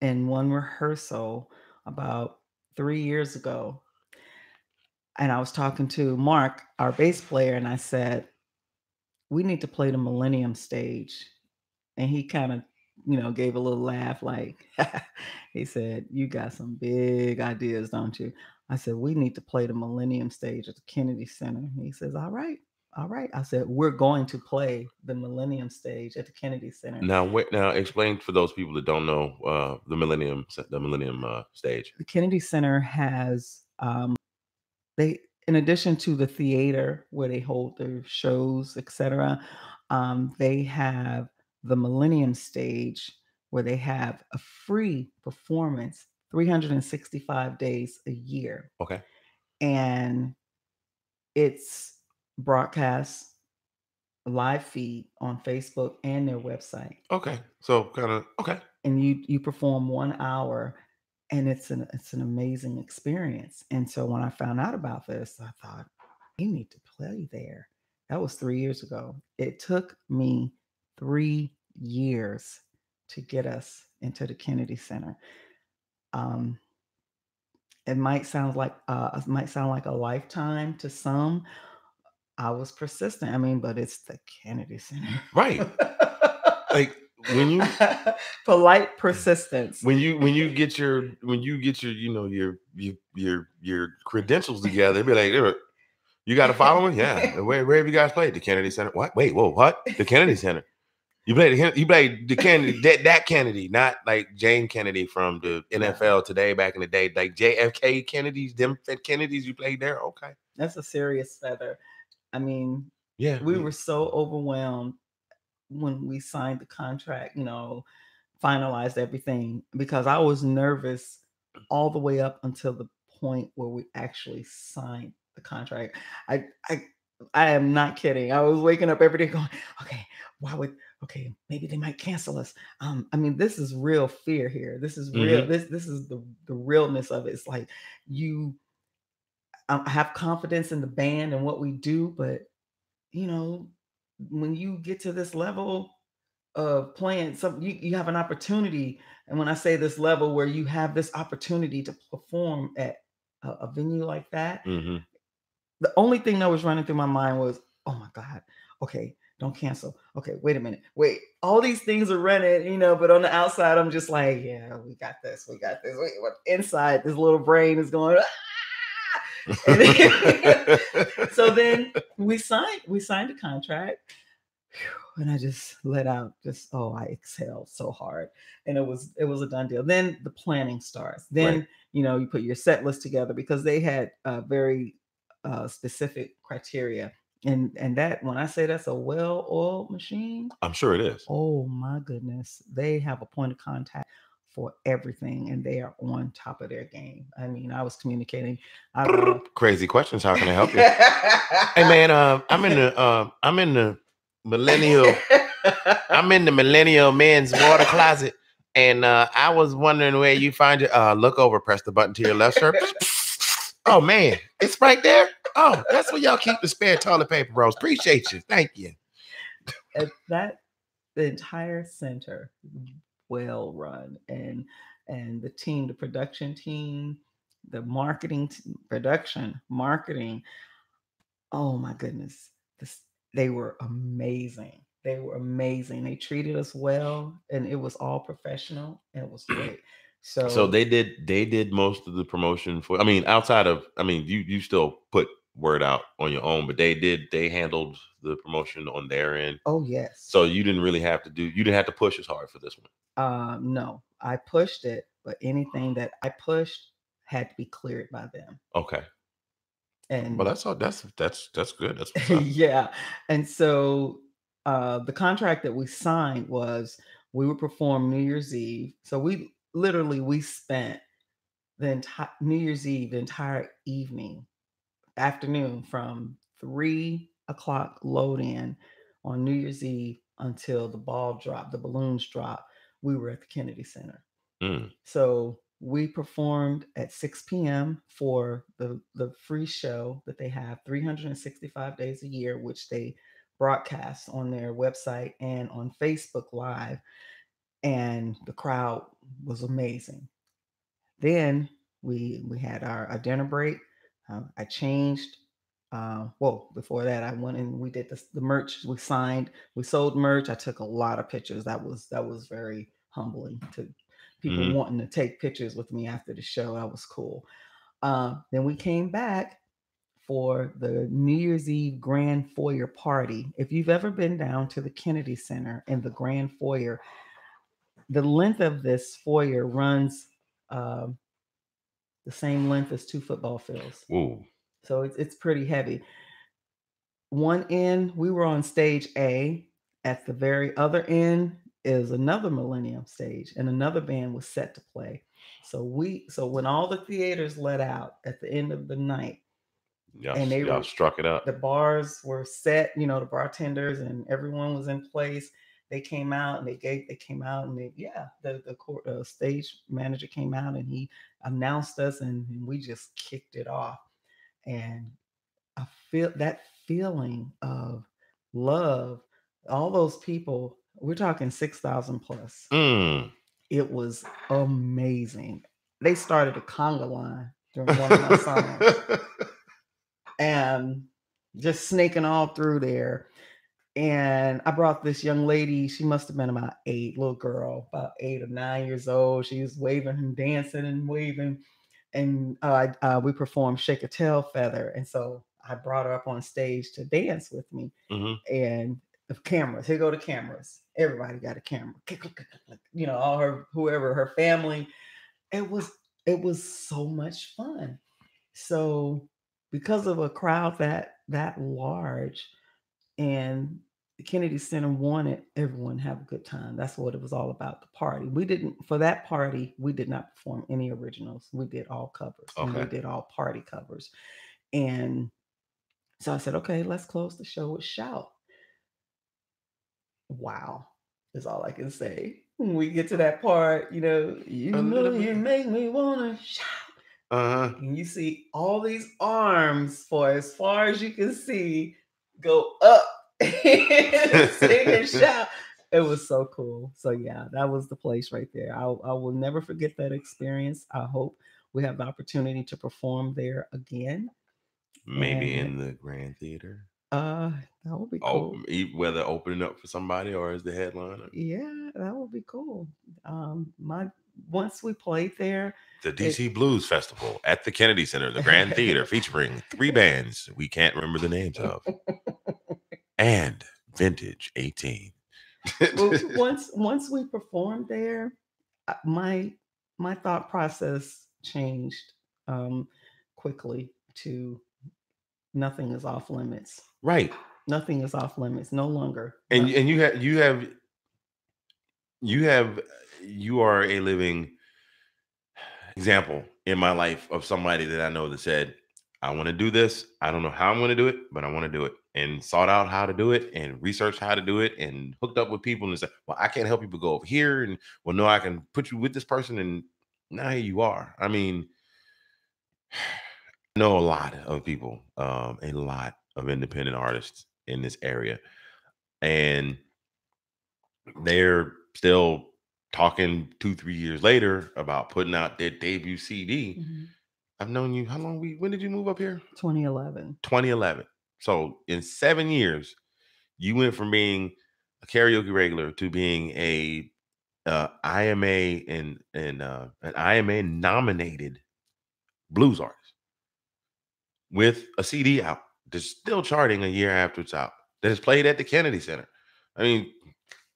in one rehearsal about 3 years ago, and I was talking to Mark, our bass player, and I said, we need to play the Millennium Stage. And he kind of, gave a little laugh, like, he said, you got some big ideas, don't you? I said, we need to play the Millennium Stage at the Kennedy Center. He says, all right. I said, we're going to play the Millennium Stage at the Kennedy Center. Now explain for those people that don't know the Millennium Stage. The Kennedy Center has, in addition to the theater where they hold their shows, etc., they have the Millennium Stage where they have a free performance 365 days a year. Okay. And it's broadcast live feed on Facebook and their website. Okay. So kind of okay. And you perform 1 hour, and it's an amazing experience. And so when I found out about this, I thought, you need to play there. That was 3 years ago. It took me 3 years to get us into the Kennedy Center. It might sound like a lifetime to some. I was persistent. I mean, but it's the Kennedy Center, right? Like when you polite persistence. When you get your your credentials together, be like, you got a following, yeah. Where have you guys played? The Kennedy Center. What? Wait, whoa, what? The Kennedy Center. You played the Kennedy, that Kennedy, not like Jane Kennedy from the NFL today, back in the day, like JFK Kennedys, them Kennedys you played there. Okay, that's a serious feather. I mean, yeah, we were so overwhelmed when we signed the contract, finalized everything, because I was nervous all the way up until the point where we actually signed the contract. I am not kidding. I was waking up every day going, okay, maybe they might cancel us. I mean, this is real fear here. This is real. This is the realness of it. It's like I have confidence in the band and what we do, but when you get to this level of playing something, you have an opportunity. And when I say this level where you have this opportunity to perform at a venue like that, the only thing that was running through my mind was, oh my God, okay, don't cancel. Okay, wait a minute. Wait, all these things are running, but on the outside, I'm just like, yeah, we got this. Wait, inside, this little brain is going, so then we signed the contract, and I just let out I exhaled so hard, and it was a done deal. Then the planning starts. Then you put your set list together, because they had very specific criteria, and that, when I say that's a well-oiled machine, I'm sure it is. Oh my goodness, they have a point of contact for everything, and they are on top of their game. I mean, I was communicating. Crazy questions. How can I help you? Hey man, I'm in the millennial. I'm in the millennial men's water closet, and I was wondering where you find it. Look over, press the button to your left, sir. Oh man, it's right there. Oh, that's where y'all keep the spare toilet paper rolls. Appreciate you. Thank you. The entire center, well run, and the team, the production team, the marketing. Oh my goodness, they were amazing. They treated us well, and it was all professional, and it was great. So they did most of the promotion for. I mean, you still put word out on your own, but they handled the promotion on their end. Oh yes. So you didn't really have to push as hard for this one. No, I pushed it, but anything that I pushed had to be cleared by them. Okay. And well, that's good. That's yeah. And so the contract that we signed was we would perform New Year's Eve. So we spent the entire New Year's Eve, the entire afternoon, from 3:00 load in on New Year's Eve until the balloons dropped. We were at the Kennedy Center. So we performed at 6 p.m. for the free show that they have 365 days a year, which they broadcast on their website and on Facebook Live. And the crowd was amazing. Then we had our dinner break. I changed. Before that, I went and we did the merch. We sold merch. I took a lot of pictures. That was very humbling to people wanting to take pictures with me after the show. That was cool. Then we came back for the New Year's Eve Grand Foyer party. If you've ever been down to the Kennedy Center in the Grand Foyer, the length of this foyer runs the same length as 2 football fields. Ooh. So it's pretty heavy. One end, we were on stage A. At the very other end is another Millennium stage, and another band was set to play. So when all the theaters let out at the end of the night, And they y'all struck it up. The bars were set, you know, the bartenders and everyone was in place. They came out and the stage manager came out and he announced us and we just kicked it off. And I feel that feeling of love, all those people, we're talking 6,000 plus. It was amazing. They started a conga line during one of my songs. And just snaking all through there. And I brought this young lady. She must have been about 8, little girl, about 8 or 9 years old. She was waving and dancing and waving. And we performed Shake a Tail Feather. And so I brought her up on stage to dance with me. And the cameras, here go the cameras. Everybody got a camera. You know, all her family. It was so much fun. So because of a crowd that large, and the Kennedy Center wanted everyone to have a good time. That's what it was all about, the party. For that party, we did not perform any originals. We did all covers. Okay. And we did all party covers. And so I said, okay, let's close the show with Shout. Wow, is all I can say. When we get to that part, you know you make me wanna shout. And you see all these arms for as far as you can see go up and sing and shout. It was so cool. So yeah, that was the place right there. I will never forget that experience. I hope we have the opportunity to perform there again. Maybe in the Grand Theater. That would be cool. Whether opening up for somebody or as the headliner. Yeah, that would be cool. Once we played there, the DC Blues Festival at the Kennedy Center, the Grand Theater, featuring 3 bands we can't remember the names of, and Vintage 18. Well, once we performed there, my thought process changed quickly to nothing is off limits. Right. Nothing is off limits, no longer. And you are a living example in my life of somebody that I know that said, I want to do this. I don't know how I'm going to do it, but I want to do it, and sought out how to do it and researched how to do it and hooked up with people and said, well, I can't help you, but go over here. And well, no, I can put you with this person. And now here you are. I mean, I know a lot of people, a lot of independent artists in this area, and they're still talking 2-3 years later about putting out their debut CD. I've known you how long? When did you move up here? 2011. So in 7 years, you went from being a karaoke regular to being a IMA and an IMA nominated blues artist with a CD out that's still charting a year after it's out, that is played at the Kennedy Center. I mean,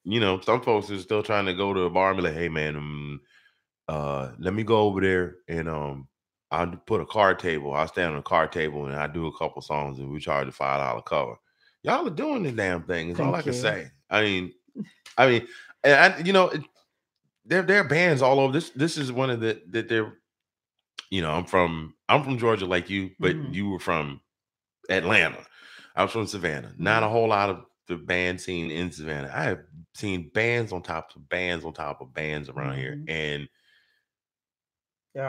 you know, some folks are still trying to go to a bar and be like, hey man, let me go over there and I'll put a card table. I'll stand on a card table and I do a couple songs and we charge a $5 cover. Y'all are doing the damn thing. Is all I can say. I mean, and there are bands all over. This is one of that they're, you know, I'm from Georgia like you, but you were from Atlanta. I was from Savannah. Not a whole lot of the band scene in Savannah. I have seen bands on top of bands on top of bands around here, and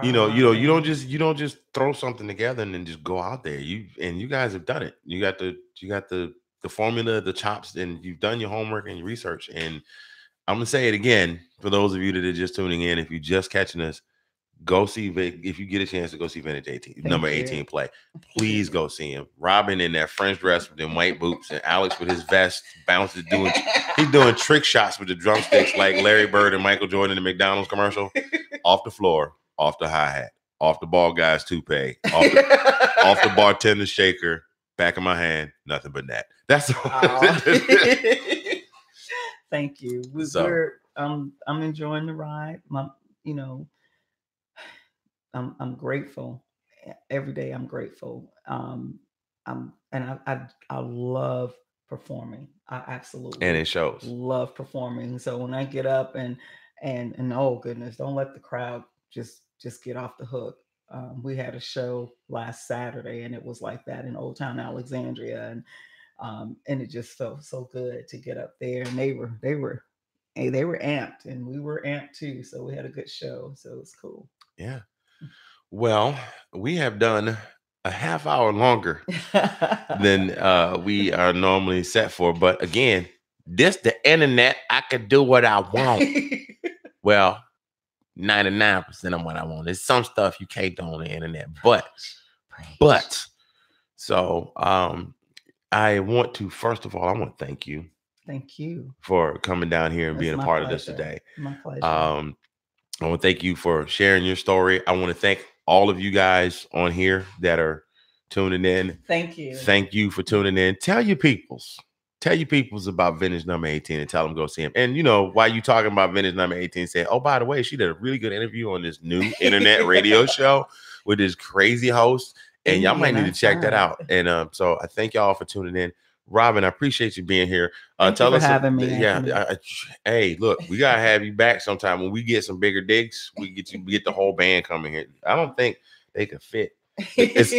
you don't just throw something together and then just go out there. You guys have done it. You got the formula, the chops, and you've done your homework and your research. And I'm gonna say it again for those of you that are just tuning in. If you're just catching us, go see if you get a chance to go see Vintage 18, number 18 play. Please go see him. Robbin in that French dress with them white boots, and Alex with his vest bounces he's doing trick shots with the drumsticks like Larry Bird and Michael Jordan in the McDonald's commercial. Off the floor, off the hi-hat, off the ball guy's toupee, off the bartender's shaker, back of my hand, nothing but that. That's Thank you. I'm enjoying the ride. I'm grateful. Every day I'm grateful. I love performing. I absolutely, and it shows, love performing. So when I get up and oh goodness, don't let the crowd just get off the hook. We had a show last Saturday, and it was like that in Old Town Alexandria, and it just felt so good to get up there. And they were amped, and we were amped too. So we had a good show. So it was cool. Yeah. Well, we have done a half hour longer than we are normally set for. But again, this the internet. I could do what I want. Well, 99% of what I want. There's some stuff you can't do on the internet. But so I want to, first of all, I want to thank you. Thank you for coming down here and being a part of this today. My pleasure. I want to thank you for sharing your story. I want to thank all of you guys on here that are tuning in. Thank you. Thank you for tuning in. Tell your peoples about Vintage Number 18 and tell them go see him. And, you know, while you talking about Vintage Number 18, say, oh, by the way, she did a really good interview on this new internet radio show with this crazy host. And y'all might need to check that out. And so I thank y'all for tuning in. Robbin, I appreciate you being here. Tell us having me. Yeah. Hey, look, we gotta have you back sometime when we get some bigger digs. We get the whole band coming here. I don't think they could fit. It's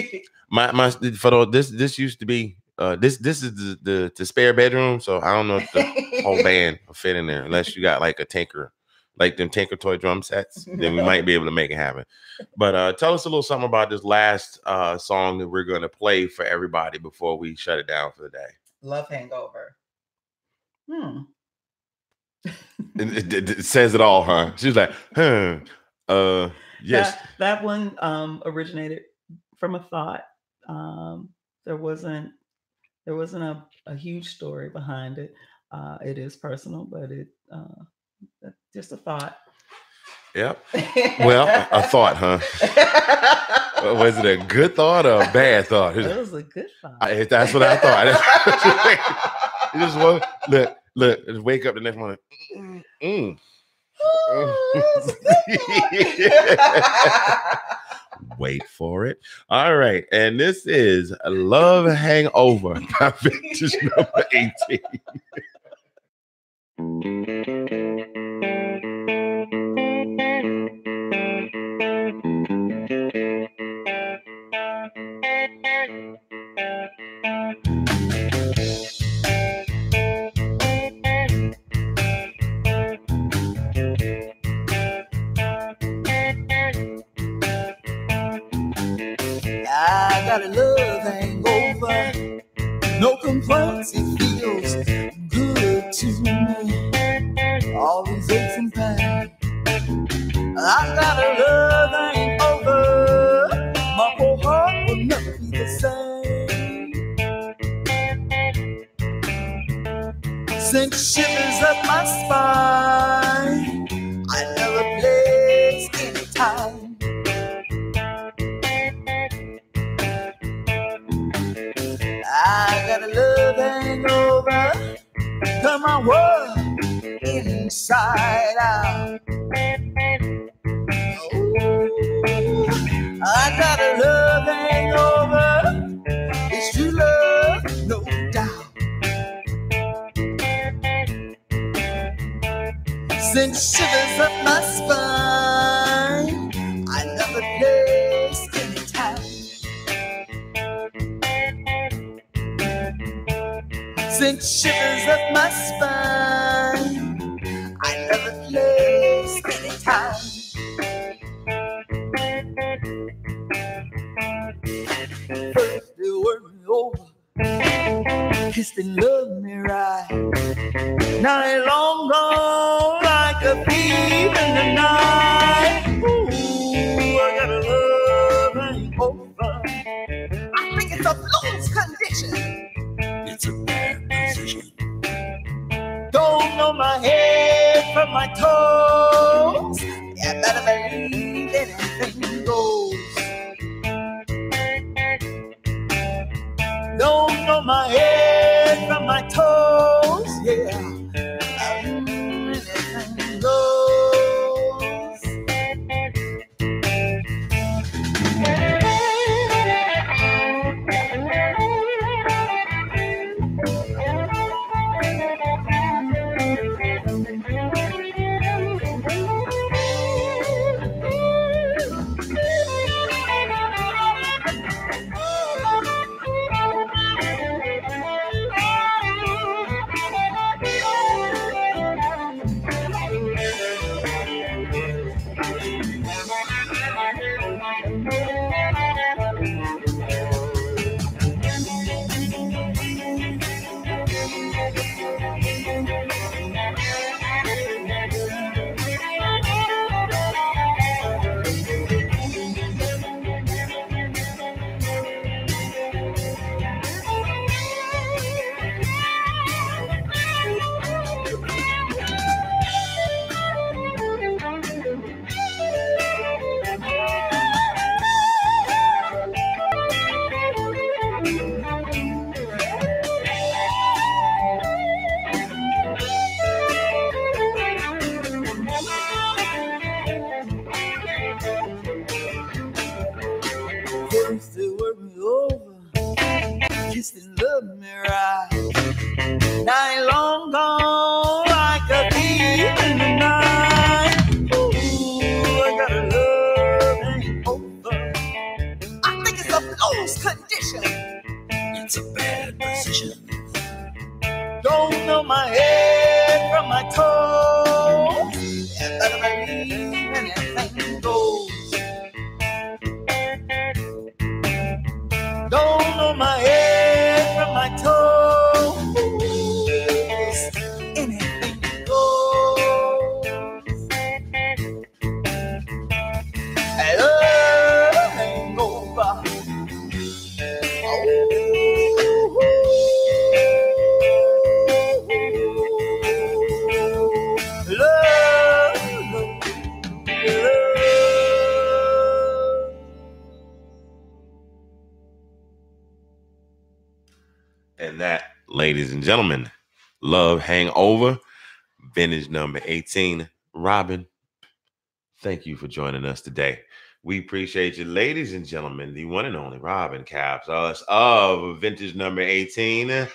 this used to be this is the spare bedroom. So I don't know if the whole band will fit in there unless you got like a Tinker, like them Tinker toy drum sets. Then we might be able to make it happen. But tell us a little something about this last song that we're going to play for everybody before we shut it down for the day. Love Hangover. It says it all, huh? She's like, yes. That one originated from a thought. There wasn't a huge story behind it. It is personal, but it just a thought. Yep. Well, a thought, huh? Was it a good thought or a bad thought? It was a good thought. That's what I thought. You just want look, just wake up the next morning. Wait for it. All right. And this is Love Hangover by Vintage Number 18. I got a love hangover, no complaints, it feels good to me. All these aches and pains, I got a love hangover, my whole heart will never be the same. Send shivers up my spine, I never place any time. I got a love hangover, turn my world inside out. Ooh, I got a love hangover, it's true love, no doubt. Send shivers up my spine, I never place any time. Send shivers up my spine, I never place any time. First they work me over, kissed and loved me right. Now they long gone like a thief in the night. Ooh, I got a love hangover. I think it's a blues condition. It's a bad position. Don't know my head from my toes. Yeah, better believe anything goes. Don't know my head from my toes. Yeah, anything goes. know my head from my toes. And better believe anything goes. Don't know my head from my toes. Anything goes. I love ain't over. And that, ladies and gentlemen, Love Hangover, vintage number 18. Robbin, thank you for joining us today. We appreciate you, ladies and gentlemen, the one and only Robbin Kapsalis of vintage number 18.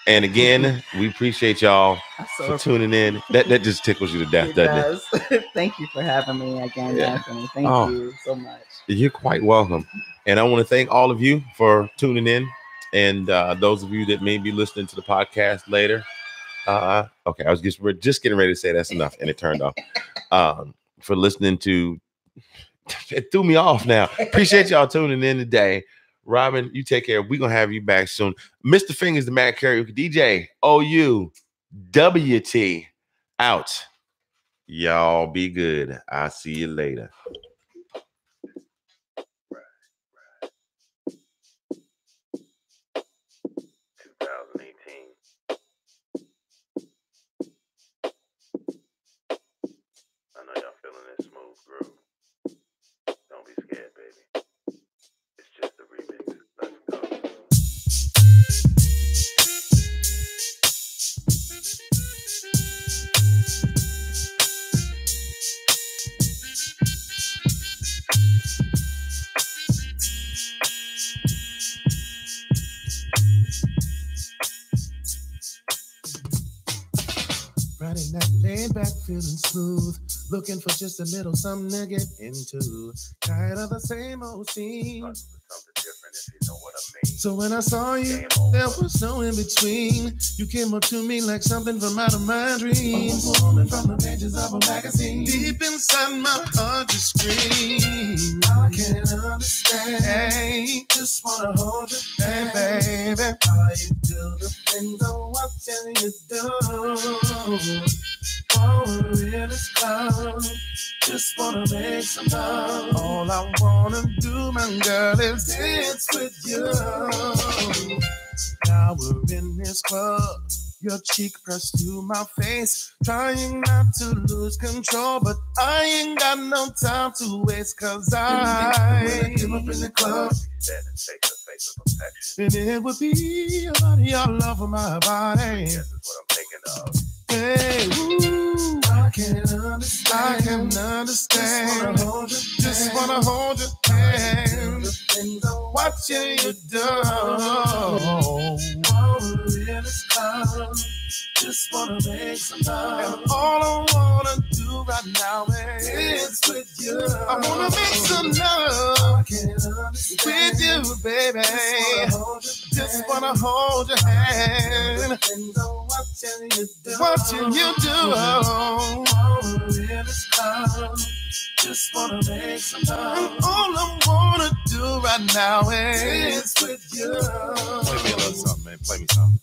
And again, we appreciate y'all for tuning in. That just tickles you to death, doesn't it? Thank you for having me again, Anthony. Thank you so much. You're quite welcome. And I want to thank all of you for tuning in. And those of you that may be listening to the podcast later. Okay, I was just getting ready to say that's enough, and it turned off. For listening to, it threw me off now. Appreciate y'all tuning in today. Robbin, you take care. We're going to have you back soon. Mr. Fingers, the Mad Karaoke DJ, OUWT, out. Y'all be good. I'll see you later. Friday night, laying back, feeling smooth, looking for just a little something to get into. Tired of the same old scene. Something different, if you know what I mean. So when I saw you, there was no in between. You came up to me like something from out of my dreams. A woman from the pages of a magazine. Deep inside my heart, you scream. I can't understand. Hey, just wanna hold you, hey, baby. How you do the things I'm watching you do. Oh, we're this cloud. Just wanna make some love. All I wanna do, my girl, is dance with you. Now we're in this club, your cheek pressed to my face, trying not to lose control, but I ain't got no time to waste, cause I give up in the club, then take the face of affection, and it would be about your love for my body. This is what I'm thinking of. Hey, ooh, I can't understand. I can understand. Just wanna hold your hand. Watching you do. Just wanna make some love. And all I wanna do right now is with you. I wanna make some love with you, baby. Just wanna hold your hand. Watching you do. Just wanna make some love. And all I wanna do right now is with you. Play me a little something, man. Play me something.